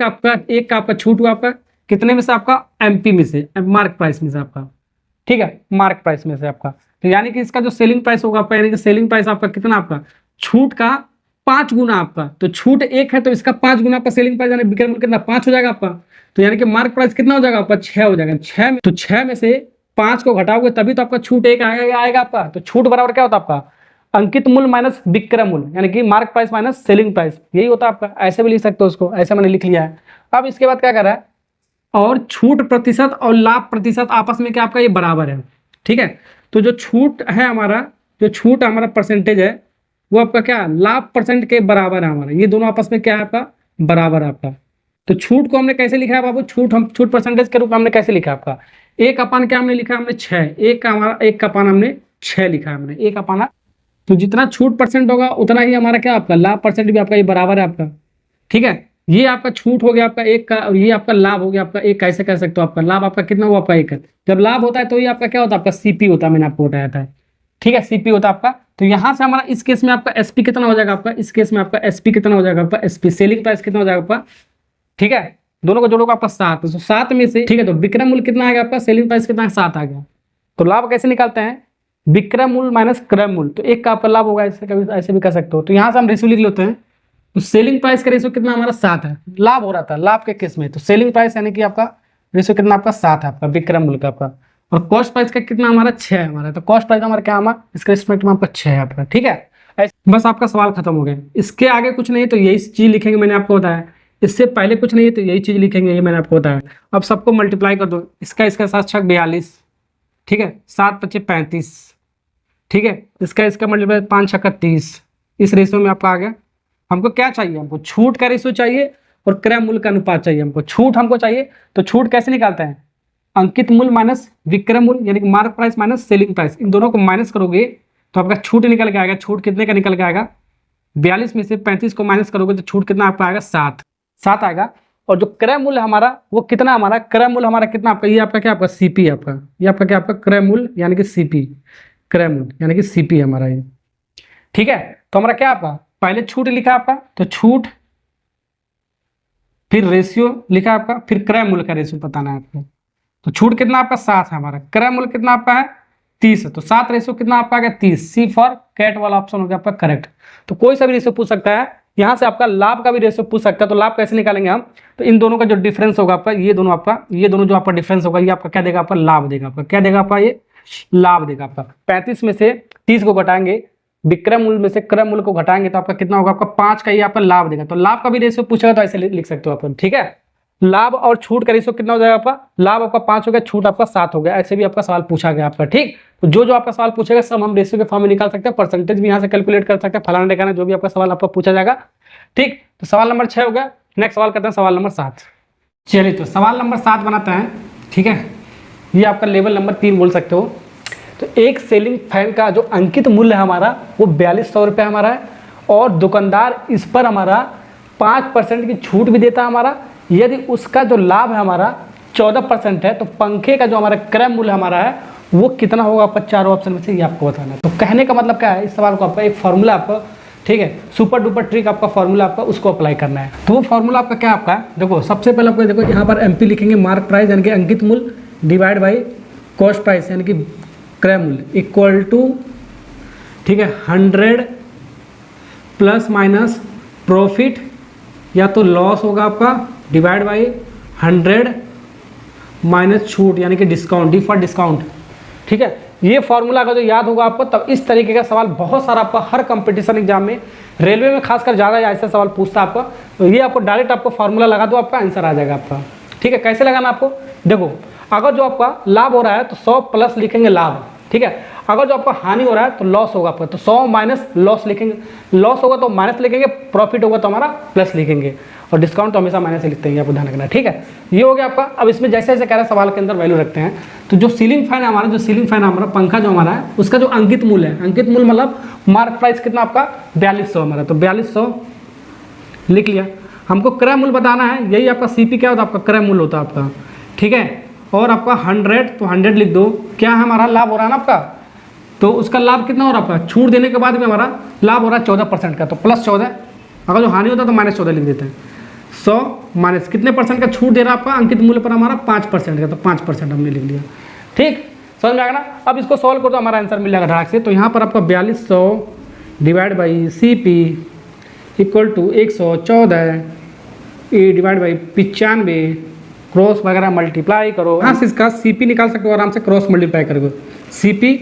S1: का आपका छूट हुआ आपका कितने में से, आपका एमपी में से, मार्क प्राइस में से आपका। ठीक है, मार्क प्राइस में से आपका। तो यानी कि इसका जो सेलिंग प्राइस होगा आपका, यानी कि सेलिंग प्राइस आपका कितना, आपका छूट का 5 गुना आपका। तो छूट 1 है तो इसका 5 गुना आपका सेलिंग प्राइस यानी विक्रय मूल्य कितना, 5 हो जाएगा आपका। तो यानी कि मार्क प्राइस कितना हो जाएगा आपका, 6 हो जाएगा। 6 में से 5 को घटाओगे तभी तो आपका छूट 1 आएगा आपका। तो छूट बराबर क्या होता है आपका, अंकित मूल्य माइनस विक्रय मूल्य, यानी कि mark price minus selling price, यही होता है आपका। ऐसे भी लिख सकते हो उसको, ऐसे मैंने लिख लिया है। अब इसके बाद क्या कर रहा है, और छूट प्रतिशत और लाभ प्रतिशत आपस में क्या आपका ये बराबर है। ठीक है, तो जो छूट है हमारा, जो छूट हमारा परसेंटेज है वो आपका क्या, लाभ परसेंट के बराबर है हमारा। ये दोनों आपस में क्या है आपका, बराबर है आपका। तो छूट को हमने कैसे लिखा है बाबू, छूट परसेंटेज के रूप में हमने कैसे लिखा है आपका, 1 अपान क्या हमने लिखा, हमने 6, 1 का हमारा 1 का अपान हमने 6 लिखा है हमने, 1 अपान। तो जितना छूट परसेंट होगा उतना ही हमारा क्या आपका लाभ परसेंट भी आपका ये बराबर है आपका। ठीक है, ये आपका छूट हो गया आपका एक का, और ये आपका लाभ हो गया आपका एक। कैसे कर सकते हो, आपका लाभ आपका कितना हुआ आपका एक है। जब लाभ होता है तो ये आपका क्या होता है, आपका सीपी होता है, मैंने आपको बताया था। ठीक है, सीपी होता है आपका। तो यहाँ से हमारा इस केस में आपका एसपी कितना हो जाएगा आपका, इस केस में आपका एसपी कितना हो जाएगा आपका, एसपी सेलिंग प्राइस कितना हो जाएगा आपका। ठीक है, दोनों को जोड़ोगे आपका 7, तो 7 में से ठीक है, तो विक्रय मूल्य कितना आएगा आपका, सेलिंग प्राइस कितना 7 आ गया। तो लाभ कैसे निकालते हैं, विक्रय मूल्य माइनस क्रय मूल्य। तो एक का आपका लाभ होगा, ऐसे कभी ऐसे भी कर सकते हो। तो यहाँ से हम रेशियो लिख लेते हैं। तो सेलिंग प्राइस का रेशियो कितना हमारा 7 है, लाभ हो रहा था लाभ के केस में। तो सेलिंग प्राइस यानी कि आपका रेशियो कितना आपका 7 है आपका विक्रय मूल्य का आपका। और कॉस्ट प्राइस का कितना हमारा 6 है हमारा। तो कॉस्ट प्राइस हमारा क्या हमारा इसके रिस्पेक्ट में आपका 6 है आपका। ठीक है, बस आपका सवाल खत्म हो गया। इसके आगे कुछ नहीं है तो यही चीज लिखेंगे, मैंने आपको बताया। इससे पहले कुछ नहीं है तो यही चीज लिखेंगे, ये मैंने आपको बताया। अब सबको मल्टीप्लाई कर दो, इसका इसका 7 छक 42, ठीक है, 7 पच्चे 35, ठीक है, इसका इसका मल्टीप्लाई 5 छक्का 30। इस रेशियो में आपका आ गया। हमको क्या चाहिए, हमको छूट का रेशियो चाहिए और क्रय मूल्य का अनुपात चाहिए। हमको छूट हमको चाहिए, तो छूट कैसे निकालते हैं, अंकित मूल्य माइनस विक्रय मूल्य यानी कि mark price minus selling price, इन दोनों को माइनस करोगे तो आपका छूट निकल के आएगा। छूट कितने का निकल के आएगा, 42 में से 35 को माइनस करोगे तो छूट कितना आपका आएगा, 7 आएगा। और जो क्रय मूल्य हमारा वो कितना, हमारा क्रय मूल्य हमारा कितना आपका, ये आपका क्या आपका सीपी आपका, ये आपका क्या आपका क्रय मूल्य यानी कि सीपी, क्रय मूल्य यानी कि सीपी हमारा ये। ठीक है, तो हमारा क्या आपका पहले छूट लिखा आपका, तो छूट, फिर रेशियो लिखा आपका, फिर क्रय मूल्य का रेशियो बताना है आपको। तो छूट कितना आपका 7 है हमारा, क्रय मूल्य कितना आपका है 30 है। तो 7 रेशियो कितना आपका आ गया 30। सी फॉर कैट वाला ऑप्शन हो गया आपका करेक्ट। तो कोई सा भी रेशियो पूछ सकता है, यहाँ से आपका लाभ का भी रेशियो पूछ सकता है। तो लाभ कैसे निकालेंगे हम, तो इन दोनों का जो डिफरेंस होगा आपका, ये दोनों जो आपका डिफरेंस होगा, ये आपका क्या देगा आपका, लाभ देगा आपका। क्या देगा आपका, ये लाभ देगा आपका। 35 में से 30 को घटाएंगे, विक्रय मूल्य में से क्रय मूल्य को घटाएंगे तो आपका कितना होगा, आपका 5 का ये आपका लाभ देगा। तो लाभ का भी रेशियो पूछेगा तो ऐसे लिख सकते हो आप। ठीक है, लाभ और छूट का रेशियो कितना हो जाएगा आपका, लाभ आपका 5 हो गया, छूट आपका 7 हो गया। ऐसे भी आपका सवाल पूछा गया आपका। ठीक, तो जो आपका सवाल पूछेगा सब हम रेशियो के फॉर्म में निकाल सकते हैं, परसेंटेज भी यहाँ से कैलकुलेट कर सकते हैं, फलाना ठिकाना जो भी आपका सवाल आपका पूछा जाएगा। ठीक, तो सवाल नंबर 6 हो गया। नेक्स्ट सवाल करते हैं सवाल नंबर 7। चलिए, तो सवाल नंबर 7 बनाते हैं। ठीक है, ये आपका लेवल नंबर 3 बोल सकते हो। तो एक सेलिंग फैन का जो अंकित मूल्य है हमारा वो 4200 रुपये हमारा है, और दुकानदार इस पर हमारा 5% की छूट भी देता है हमारा। यदि उसका जो लाभ है हमारा 14% है, तो पंखे का जो हमारा क्रय मूल्य हमारा है वो कितना होगा, आपका चारों ऑप्शन में से ये आपको बताना है। तो कहने का मतलब क्या है, इस सवाल को आपका एक फॉर्मूला आपका, ठीक है, सुपर डुपर ट्रिक आपका फॉर्मूला आपका उसको अप्लाई करना है। तो वो फॉर्मूला आपका क्या आपका, देखो सबसे पहले आपको देखो यहाँ पर एमपी लिखेंगे, मार्क प्राइस यानी कि अंकित मूल्य, डिवाइड बाई कॉस्ट प्राइस यानी कि क्रय मूल्य, इक्वल टू, ठीक है, 100 प्लस माइनस प्रॉफिट या तो लॉस होगा आपका, डिवाइड बाई 100 माइनस छूट यानी कि डिस्काउंट, डी फॉर डिस्काउंट। ठीक है, ये फॉर्मूला अगर जो याद होगा आपको, तब इस तरीके का सवाल बहुत सारा आपका हर कंपटीशन एग्जाम में, रेलवे में खासकर ज़्यादा ऐसा सवाल पूछता है आपका। तो ये आपको डायरेक्ट आपको फॉर्मूला लगा दो, आपका आंसर आ जाएगा आपका। ठीक है, कैसे लगाना आपको, देखो अगर जो आपका लाभ हो रहा है तो 100 प्लस लिखेंगे लाभ। ठीक है, अगर जो आपका हानि हो रहा है तो लॉस होगा आपका, तो 100 माइनस लॉस लिखेंगे। लॉस होगा तो माइनस लिखेंगे, प्रॉफिट होगा तो हमारा प्लस लिखेंगे, और डिस्काउंट तो हमेशा माइनस ही लिखते हैं, आपको ध्यान रखना। ठीक है, ये हो गया आपका। अब इसमें जैसे जैसे कह रहा है सवाल के अंदर वैल्यू रखते हैं, तो जो सीलिंग फैन है हमारा, जो सीलिंग फैन है हमारा पंखा जो हमारा है, उसका जो अंकित मूल्य है, अंकित मूल्य मतलब मार्क प्राइस कितना आपका 4200 हमारा, तो 4200 लिख लिया। हमको क्रय मूल्य बताना है, यही आपका सीपी क्या होता है, आपका क्रय मूल्य होता है आपका। ठीक है, और आपका 100 तो 100 लिख दो। क्या है हमारा लाभ हो रहा है ना आपका, तो उसका लाभ कितना हो रहा है आपका, छूट देने के बाद भी हमारा लाभ हो रहा है 14% का, तो प्लस 14। अगर जो हानि होता है तो माइनस 14 लिख देते हैं। 100 माइनस कितने परसेंट का छूट दे रहा है आपका, अंकित मूल्य पर हमारा 5% का, तो 5% हमने लिख लिया। ठीक, समझ में आएगा ना। अब इसको सॉल्व करो तो हमारा आंसर मिल जाएगा धड़ाक से। तो यहाँ पर आपका 4200 divide by CP equal to 114 divide by 95, cross वगैरह मल्टीप्लाई करो। हाँ, इसका CP निकाल सकते हो आराम से, क्रॉस मल्टीप्लाई करोगे CP।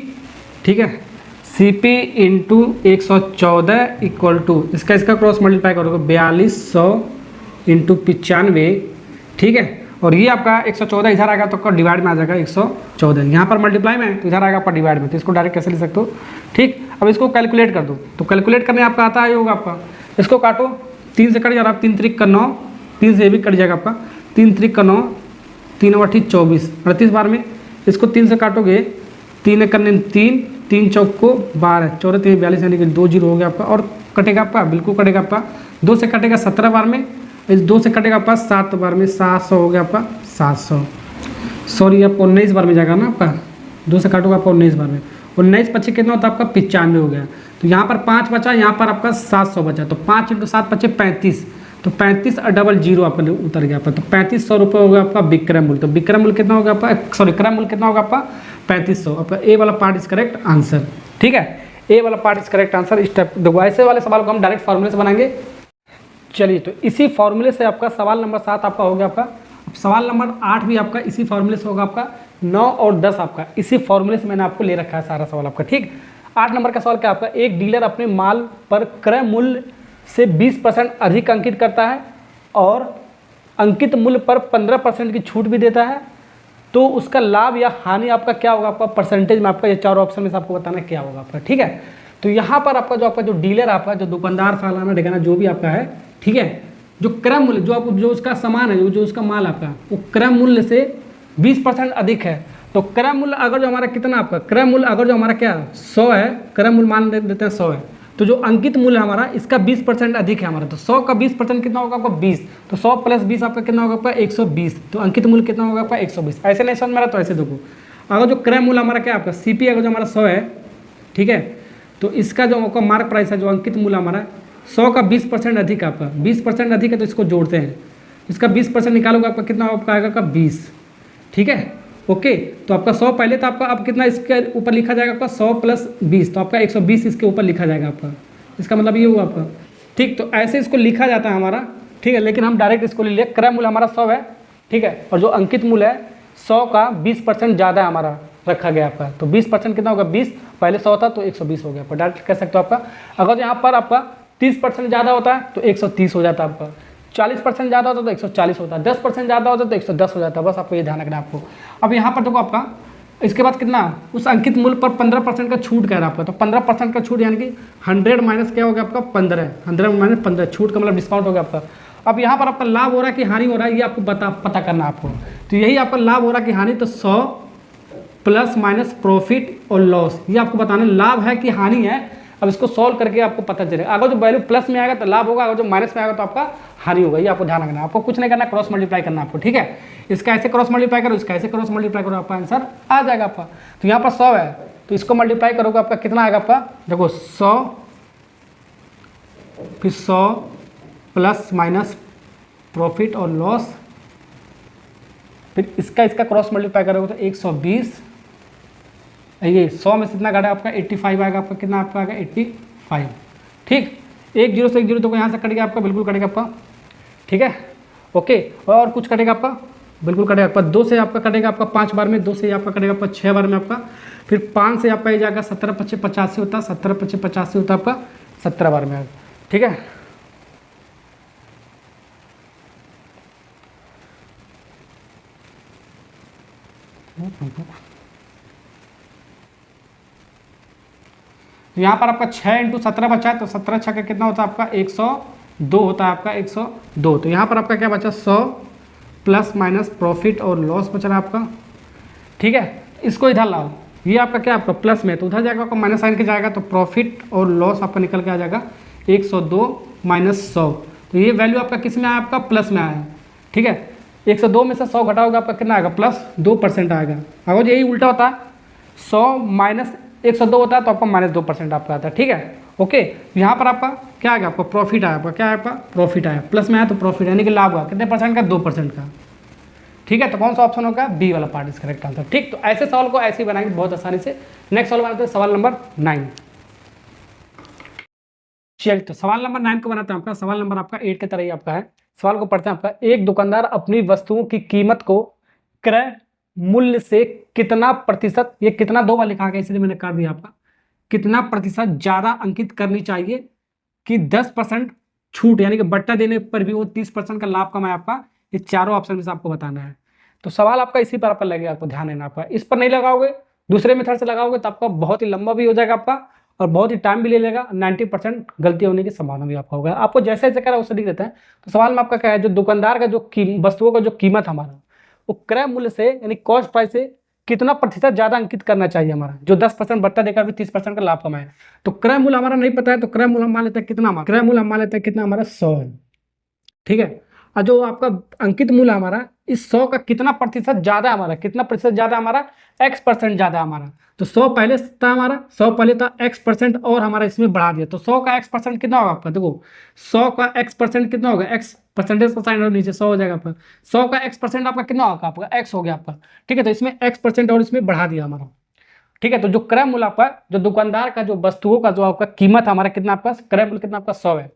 S1: ठीक है, CP इंटू 114 इक्वल टू इसका क्रॉस मल्टीप्लाई करोगे 4200 इंटू 95। ठीक है, और ये आपका 114 इधर आएगा तो आपका डिवाइड में आ जाएगा 114, यहाँ पर मल्टीप्लाई में तो इधर आएगा आपका डिवाइड में, तो इसको डायरेक्ट कैसे लिख सकते हो। ठीक, अब इसको कैलकुलेट कर दो, तो कैलकुलेट करने आपका आता है होगा आपका। इसको काटो, 3 से कट जा रहा है, 3 त्रिक का 9, 3 से भी कट जाएगा आपका, 3 त्रिक का 9, 3 और 24, 38 बार में। इसको 3 से काटोगे, 3 करने 3, 3 चौक को 12, 14 3 42 यानी कि 2 जीरो हो गया आपका, और कटेगा आपका, बिल्कुल कटेगा आपका। 2 से कटेगा 17 बार में, इस 2 से कटेगा आपका 7 बार में 700 हो गया आपका 700, सॉरी आपको 19 बार में जाएगा ना आपका, 2 से काटोगे आपका 19 बार में, 19 पच्चे कितना होता है आपका 95 हो गया। तो यहाँ पर 5 बचा, यहाँ पर आपका 700 बचा, तो 5 × 7 पच्चे 35, तो 35 और डबल जीरो आपका उतर गया आपका, तो 3500 रुपये हो गया आपका विक्रय मूल्य। तो विक्रय मूल्य कितना होगा आपका, सॉरी क्रय मूल्य कितना होगा आपका 3500। आपका ए वाला पार्ट इज करेक्ट आंसर। ठीक है, ए वाला पार्ट इज करेक्ट आंसर। इस टाइप देखो ऐसे वाले सवाल को हम डायरेक्ट फॉर्मूले से बनाएंगे। चलिए, तो इसी फॉर्मूले से आपका सवाल नंबर 7 आपका हो गया आपका। अब सवाल नंबर 8 भी आपका इसी फॉर्मूले से होगा आपका। 9 और 10 आपका इसी फॉर्मूले से मैंने आपको ले रखा है सारा सवाल आपका। ठीक, 8 नंबर का सवाल क्या आपका, एक डीलर अपने माल पर क्रय मूल्य से 20% अधिक अंकित करता है और अंकित मूल्य पर 15% की छूट भी देता है, तो उसका लाभ या हानि आपका क्या होगा, आपका परसेंटेज में आपका ये चारों ऑप्शन में से आपको बताना क्या होगा आपका। ठीक है, तो यहाँ पर आपका जो डीलर आपका जो दुकानदार फलाना ठिकाना जो भी आपका है, ठीक है, जो क्रय मूल्य जो उसका सामान है, जो उसका माल आपका वो क्रय मूल्य से 20% अधिक है, तो क्रय मूल्य अगर जो हमारा कितना आपका क्रय मूल्य अगर जो हमारा क्या 100 है, क्रय मूल्य मान देते हैं 100 है, तो जो अंकित मूल्य हमारा इसका 20% अधिक है हमारा, तो 100 का 20% कितना होगा आपका 20, तो 100 + 20 आपका कितना होगा आपका 120, तो अंकित मूल्य कितना होगा आपका 120। ऐसे नहीं समझ में आ रहा तो ऐसे देखो, अगर जो क्रय मूल्य हमारा क्या आपका सीपी अगर जो हमारा 100 है, ठीक है, तो इसका जो आपका मार्क प्राइस है जो अंकित मूल्य हमारा 100 का 20% अधिक आपका 20% अधिक है, तो इसको जोड़ते हैं, इसका 20% निकालोगे आपका कितना आपका आएगा आपका 20। ठीक है, ओके, तो आपका 100 पहले था आपका, अब कितना इसके ऊपर लिखा जाएगा आपका 100 + 20, तो आपका 120 इसके ऊपर लिखा जाएगा आपका, इसका मतलब ये हुआ आपका। ठीक, तो ऐसे इसको लिखा जाता है हमारा। ठीक है, लेकिन हम डायरेक्ट इसको ले लिया, क्रय मूल्य हमारा 100 है, ठीक है, और जो अंकित मूल्य है 100 का 20% ज़्यादा हमारा रखा गया आपका, तो 20% कितना होगा 20, पहले 100 था तो 120 हो गया आपका, डायरेक्ट कह सकते हो आपका। अगर यहाँ पर आपका 30% ज़्यादा होता है तो 130 हो जाता है आपका, 40% ज़्यादा होता है तो 140 होता है, 10% ज़्यादा होता है तो 110 हो जाता है। बस आपको ये ध्यान रखना है आपको। अब यहाँ पर देखो आपका इसके बाद कितना उस अंकित मूल्य पर 15% का छूट कह रहा है आपका, तो 15% का छूट यानी कि 100 माइनस क्या हो गया आपका 15, 100 माइनस 15 छूट का मतलब डिस्काउंट हो गया आपका। अब यहाँ पर आपका लाभ हो रहा है कि हानि हो रहा है, ये आपको पता करना है आपको। तो यही आपका लाभ हो रहा है कि हानि, तो 100 + प्रॉफिट और लॉस, ये आपको बताना लाभ है कि हानि है। अब इसको सॉल्व करके आपको पता चलेगा, अगर जो वैल्यू प्लस में आएगा तो लाभ होगा, अगर जो माइनस में आएगा तो आपका हानि होगा। ये आपको ध्यान रखना है, आपको कुछ नहीं करना, क्रॉस मल्टीप्लाई करना आपको। ठीक है, इसका ऐसे क्रॉस मल्टीप्लाई करो, इसका ऐसे क्रॉस मल्टीप्लाई करो, आपका आंसर आ जाएगा आपका। तो यहाँ पर 100 है तो इसको मल्टीप्लाई करोगे आपका कितना आएगा आपका, देखो 100 फिर 100 ± प्रॉफिट और लॉस, फिर इसका क्रॉस मल्टीप्लाई करोगे तो 120, ये 100 में से कितना घटा आपका 85 आएगा आपका, कितना आपका आएगा 85। ठीक, 1 0 से 1 0 तो यहाँ से कट गया आपका, बिल्कुल कटेगा आपका। ठीक है, ओके, और कुछ कटेगा आपका, बिल्कुल कटेगा आपका। 2 से आपका कटेगा आपका 5 बार में, 2 से आपका कटेगा आपका 6 बार में आपका, फिर 5 से आपका ये जाएगा 17 × 5 = 85 होता है, 17 × 5 = 85 होता है आपका 17 बार में। ठीक है, यहाँ पर आपका 6 × 17 बचा है, तो 17 छक्का कितना होता है आपका 102 होता है आपका 102। तो यहाँ पर आपका क्या बचा 100 ± प्रॉफिट और लॉस बच रहा है आपका। ठीक है, इसको इधर लाओ, ये आपका क्या आपका प्लस में, तो उधर जाएगा आपका माइनस साइन के जाएगा, तो प्रॉफिट और लॉस आपका निकल के आ जाएगा 102 - 100। तो ये वैल्यू आपका किस में आया, आपका प्लस में आया। ठीक है, 102 में से 100 घटाओगे आपका कितना आएगा, +2% आएगा। अगर यही उल्टा होता है 100 - 102 होता है तो आपका -2% आपका आता है। ठीक है, ओके, यहाँ पर आपका क्या आ गया, आपका प्रॉफिट आया, आपका क्या है आपका प्रॉफिट आया, प्लस में आया तो प्रॉफिट यानी कि लाभ हुआ कितने % का 2% का। ठीक है, तो कौन सा ऑप्शन होगा, बी वाला पार्ट इज करेक्ट आंसर। ठीक, तो ऐसे सवाल को ऐसे ही बनाएंगे बहुत आसानी से। नेक्स्ट सवाल बनाते हैं सवाल नंबर 9। चलिए, तो सवाल नंबर 9 को बनाते हैं आपका, सवाल नंबर आपका 8 की तरह ही आपका है। सवाल को पढ़ते हैं आपका, एक दुकानदार अपनी वस्तुओं की कीमत को क्रय मूल्य से कितना प्रतिशत, ये कितना 2 बार लिखा गया इसलिए मैंने कर दिया आपका, कितना प्रतिशत ज़्यादा अंकित करनी चाहिए कि 10% छूट यानी कि बट्टा देने पर भी वो 30% का लाभ कमाए आपका। ये चारों ऑप्शन में से आपको बताना है। तो सवाल आपका इसी पर आपका लगेगा, आपको ध्यान देना आपका। इस पर नहीं लगाओगे, दूसरे मेथड से लगाओगे तो आपका बहुत ही लंबा भी हो जाएगा आपका और बहुत ही टाइम भी ले लेगा, 90% गलती होने की संभावना भी आपका होगा। आपको जैसे जैसे करा उससे दिख देता है। तो सवाल में आपका क्या है, जो दुकानदार का जो वस्तुओं का जो कीमत हमारा वो क्रय मूल्य से यानी कॉस्ट प्राइस से कितना प्रतिशत ज़्यादा अंकित करना चाहिए हमारा, जो 10% बट्टा देकर भी 30% का लाभ कमाए। तो क्रय मूल्य हमारा नहीं पता है, तो क्रय मूल्य हम मान लेते हैं कितना, क्रय मूल्य हम मान लेते हैं कितना हमारा 100 है। ठीक है, और जो आपका अंकित मूल्य हमारा इस 100 का कितना प्रतिशत ज़्यादा हमारा, कितना प्रतिशत ज़्यादा हमारा, x% ज़्यादा हमारा। तो 100 पहले था हमारा, 100 पहले था x% और हमारा इसमें बढ़ा दिया, तो 100 का x% कितना होगा आपका, देखो 100 का x% कितना होगा, x परसेंटेज का साइन और नीचे 100 हो जाएगा आपका, 100 का x% आपका कितना होगा, आपका x हो गया आपका, ठीक है। तो इसमें x% और इसमें बढ़ा दिया हमारा, ठीक है। तो जो क्रय मूल्य आपका, जो दुकानदार का जो वस्तुओं का जो आपका कीमत हमारा कितना, आपका क्रय मूल्य कितना आपका 100 है।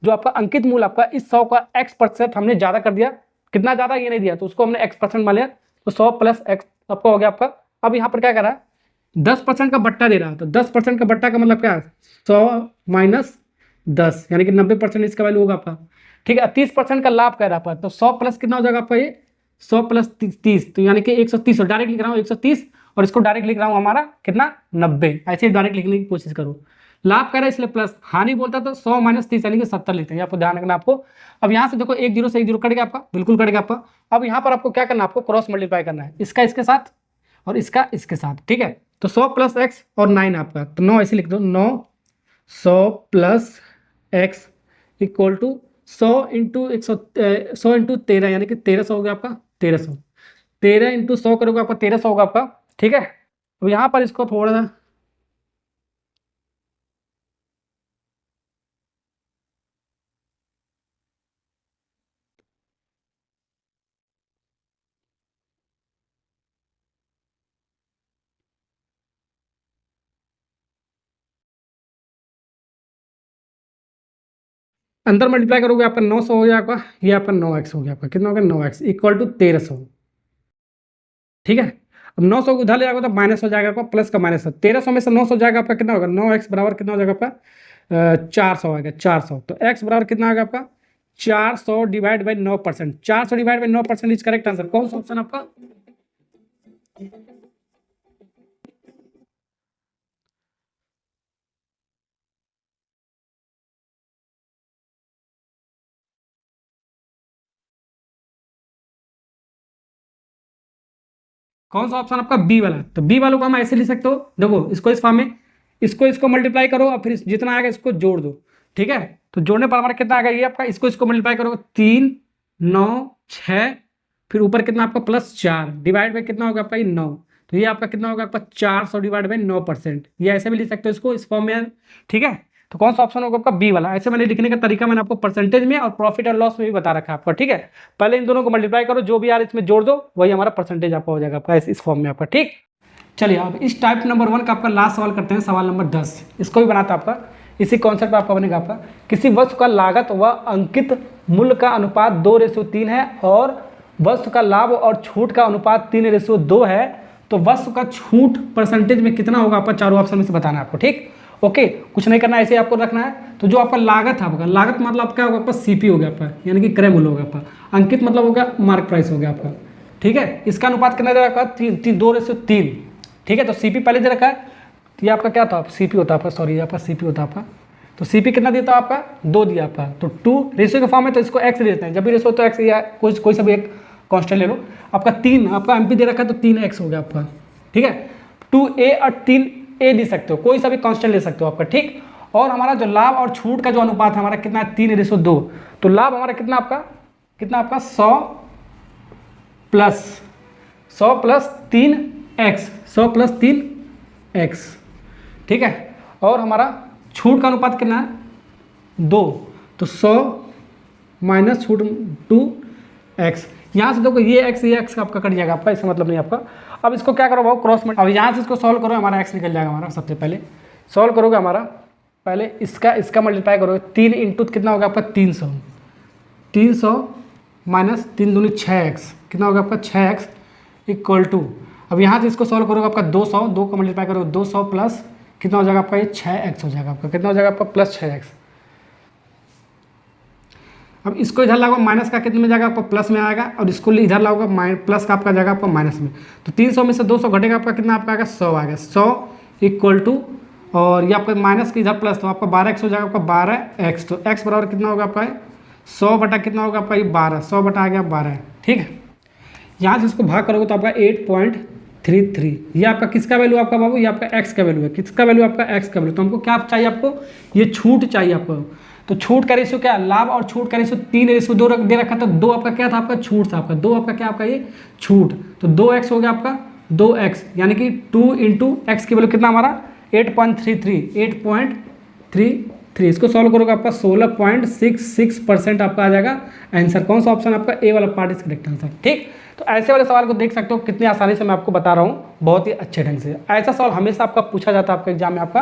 S1: जो आपका अंकित मूल्य आपका इस 100 का x% हमने ज्यादा कर दिया, कितना ज्यादा ये नहीं दिया, तो उसको हमने x% मान लिया, तो 100 प्लस x आपका हो गया आपका। अब यहाँ पर क्या कर रहा है, 10% का बट्टा दे रहा है, तो 10% का बट्टा का मतलब क्या है, 100 माइनस 10 यानी कि 90% इसका वैल्यू होगा आपका, ठीक है। 30% का लाभ कह रहा है, तो 100 प्लस कितना हो जाएगा आपका, ये 100 प्लस 30, तो यानी कि 130, और डायरेक्ट लिख रहा हूँ 130, और इसको डायरेक्ट लिख रहा हूँ हमारा कितना 90, ऐसे डायरेक्ट लिखने की कोशिश करो। लाभ कर रहा है इसलिए प्लस, हानि बोलता तो 100 माइनस 30 यानी कि 70 लिखते हैं, आपको ध्यान रखना आपको। अब यहाँ से देखो 1 0 से 1 0 कट गया आपका, बिल्कुल कट गया आपका। अब यहाँ पर आपको क्या करना है, आपको क्रॉस मल्टीप्लाई करना है, इसका इसके साथ और इसका इसके साथ, ठीक है। तो 100 प्लस एक्स और 9 आपका, तो 9 ऐसे लिख दो, 9 100 plus X equal to 100 into 100 into 13 यानी कि 1300 हो गया आपका, 1300, 13 इंटू 100 करोगे आपका 1300 होगा आपका, ठीक है। अब यहाँ पर इसको थोड़ा सा अंदर मल्टीप्लाई करोगे आपका 900 हो जाएगा आपका, ये आपका 9x हो गया आपका, कितना हो गया 9x इक्वल टू 1300, ठीक है। अब 900 को उधर ले जाएगा तो माइनस हो जाएगा आपका, प्लस का माइनस, 1300 में से 900 जाएगा आपका, कितना होगा 9x बराबर कितना हो जाएगा आपका 400 आएगा, 400। तो x बराबर कितना आएगा आपका 400 divide by 9%, 400 divide by 9% is correct answer. कौन सा ऑप्शन आपका, कौन सा ऑप्शन आपका बी वाला। तो बी वालों को हम ऐसे लिख सकते हो, देखो इसको इस फॉर्म में, इसको मल्टीप्लाई करो और फिर जितना आएगा इसको जोड़ दो, ठीक है। तो जोड़ने पर हमारा कितना आएगा, ये आपका इसको मल्टीप्लाई करोगे 3 9 6, फिर ऊपर कितना आपका प्लस 4 डिवाइड बाई कितना होगा आपका ये 9, तो ये आपका कितना होगा आपका 400 डिवाइड बाई 9%, ये ऐसे भी लिख सकते हो इसको इस फॉर्म में, ठीक है। तो कौन सा ऑप्शन होगा आपका बी वाला। ऐसे मैंने लिखने का तरीका मैंने आपको परसेंटेज में और प्रॉफिट एंड लॉस में भी बता रखा है आपका, ठीक है। पहले इन दोनों को मल्टीप्लाई करो, जो भी यार इसमें जोड़ दो वही हमारा परसेंटेज आपका हो जाएगा आपका इस फॉर्म में आपका, ठीक। चलिए अब इस टाइप नंबर 1 का आपका लास्ट सवाल करते हैं, सवाल नंबर 10। इसको भी बनाता आपका इसी कॉन्सेप्ट पे आपका बनेगा आपका, किसी वस्तु का लागत व अंकित मूल्य का अनुपात 2:3 है और वस्तु का लाभ और छूट का अनुपात 3:2 है, तो वस्तु का छूट परसेंटेज में कितना होगा आपका, चारों ऑप्शन में से बताना है आपको, ठीक। ओके, कुछ नहीं करना, ऐसे आपको रखना है। तो जो आपका लागत है आपका, लागत मतलब क्या होगा आपका सीपी हो गया आपका, यानी कि क्रय मूल्य होगा आपका, अंकित मतलब हो गया मार्क प्राइस हो गया आपका, ठीक है। इसका अनुपात कितना दे रखा है 2:3, ठीक है। तो सीपी पहले दे रखा है, तो ये आपका क्या था सीपी होता है आपका, सॉरी आपका सीपी होता है आपका, तो सीपी कितना दिया था आपका 2 दिया आपका, तो 2 रेशियो के फॉर्म में, तो इसको एक्स ले लेते हैं, जब भी रेशियो तो एक्स या कोई सा भी एक कांस्टेंट ले लो। आपका 3 आपका एमपी दे रखा है, तो 3x हो गया आपका, ठीक है। 2a और 3a दे सकते हो, कोई सा भी कांस्टेंट ले सकते हो आपका, ठीक। और हमारा जो लाभ और छूट का जो अनुपात है हमारा कितना है 3:2, तो लाभ हमारा कितना आपका 100 प्लस 3x, 100 प्लस 3x, ठीक है। और हमारा छूट का अनुपात कितना है 2, तो 100 माइनस छूट 2x, यहाँ से देखो ये x आपका कट जाएगा आपका, इसका मतलब नहीं आपका। अब इसको क्या करो भाव क्रॉस मल्टी, अब यहाँ से इसको सॉल्व करो, हमारा x निकल जाएगा हमारा। सबसे पहले सॉल्व करोगे हमारा, पहले इसका मल्टीप्लाई करोगे, 3 इंटू कितना होगा आपका 300 माइनस 3 दूनी 6x, कितना होगा आपका 6x इक्वल टू, अब यहाँ से इसको सॉल्व करोगे आपका 200, 2 का मल्टीप्लाई करोगे 200 प्लस कितना हो जाएगा आपका ये 6x हो जाएगा आपका, कितना हो जाएगा आपका प्लस 6x। अब इसको इधर लगाओ, माइनस का कितने में जाएगा आपका प्लस में आएगा, और इसको इधर लगाओगे प्लस का आपका जाएगा आपका माइनस में, तो 300 में से 200 घटेगा आपका, कितना आपका आएगा 100 आएगा, 100 इक्वल टू, और ये आपका माइनस के इधर प्लस, तो आपका 12x हो जाएगा आपका 12x, तो x बराबर कितना होगा आपका 100 बटा कितना होगा आपका ये 12, 100 बटा आ गया 12, ठीक है। यहाँ से इसको भाग करोगे तो आपका 8.33, ये आपका किसका वैल्यू आपका बाबू, ये आपका x का वैल्यू है, किसका वैल्यू आपका x का वैल्यू। तो हमको क्या चाहिए आपको, ये छूट चाहिए आपको, तो छूट का रेशियो क्या है, लाभ और छूट का रेशियो 3:2 दे रखा था। 2 आपका क्या था, आपका छूट था, आपका 2 आपका क्या, आपका ये छूट, तो 2x हो गया आपका 2x, यानी कि 2 इंटू एक्स की वैल्यू कितना हमारा 8.33 इसको सॉल्व करोगे आपका 16.66% आपका आ जाएगा आंसर। कौन सा ऑप्शन आपका, ए वाला पार्ट इज करेक्ट आंसर। ठीक, तो ऐसे वाले सवाल को देख सकते हो कितनी आसानी से मैं आपको बता रहा हूँ, बहुत ही अच्छे ढंग से। ऐसा सवाल हमेशा आपका पूछा जाता है आपके एग्जाम में आपका,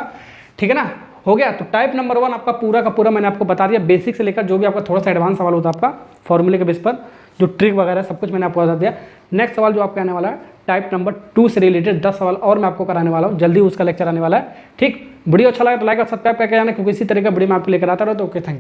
S1: ठीक है ना। हो गया, तो टाइप नंबर 1 आपका पूरा का पूरा मैंने आपको बता दिया, बेसिक से लेकर जो भी आपका थोड़ा सा एडवांस सवाल होता है आपका फॉर्मूले के बेस पर, जो ट्रिक वगैरह सब कुछ मैंने आपको बता दिया। नेक्स्ट सवाल जो आपका आने वाला है टाइप नंबर 2 से रिलेटेड 10 सवाल और मैं आपको कराने वाला हूँ, जल्दी उसका लेक्चर आने वाला है। ठीक, वीडियो अच्छा लगा तो लाइक और सब्सक्राइब करके जाना, क्योंकि इसी तरह का वीडियो मैं आपको लेकर आता रहता हूँ। Okay, thank you.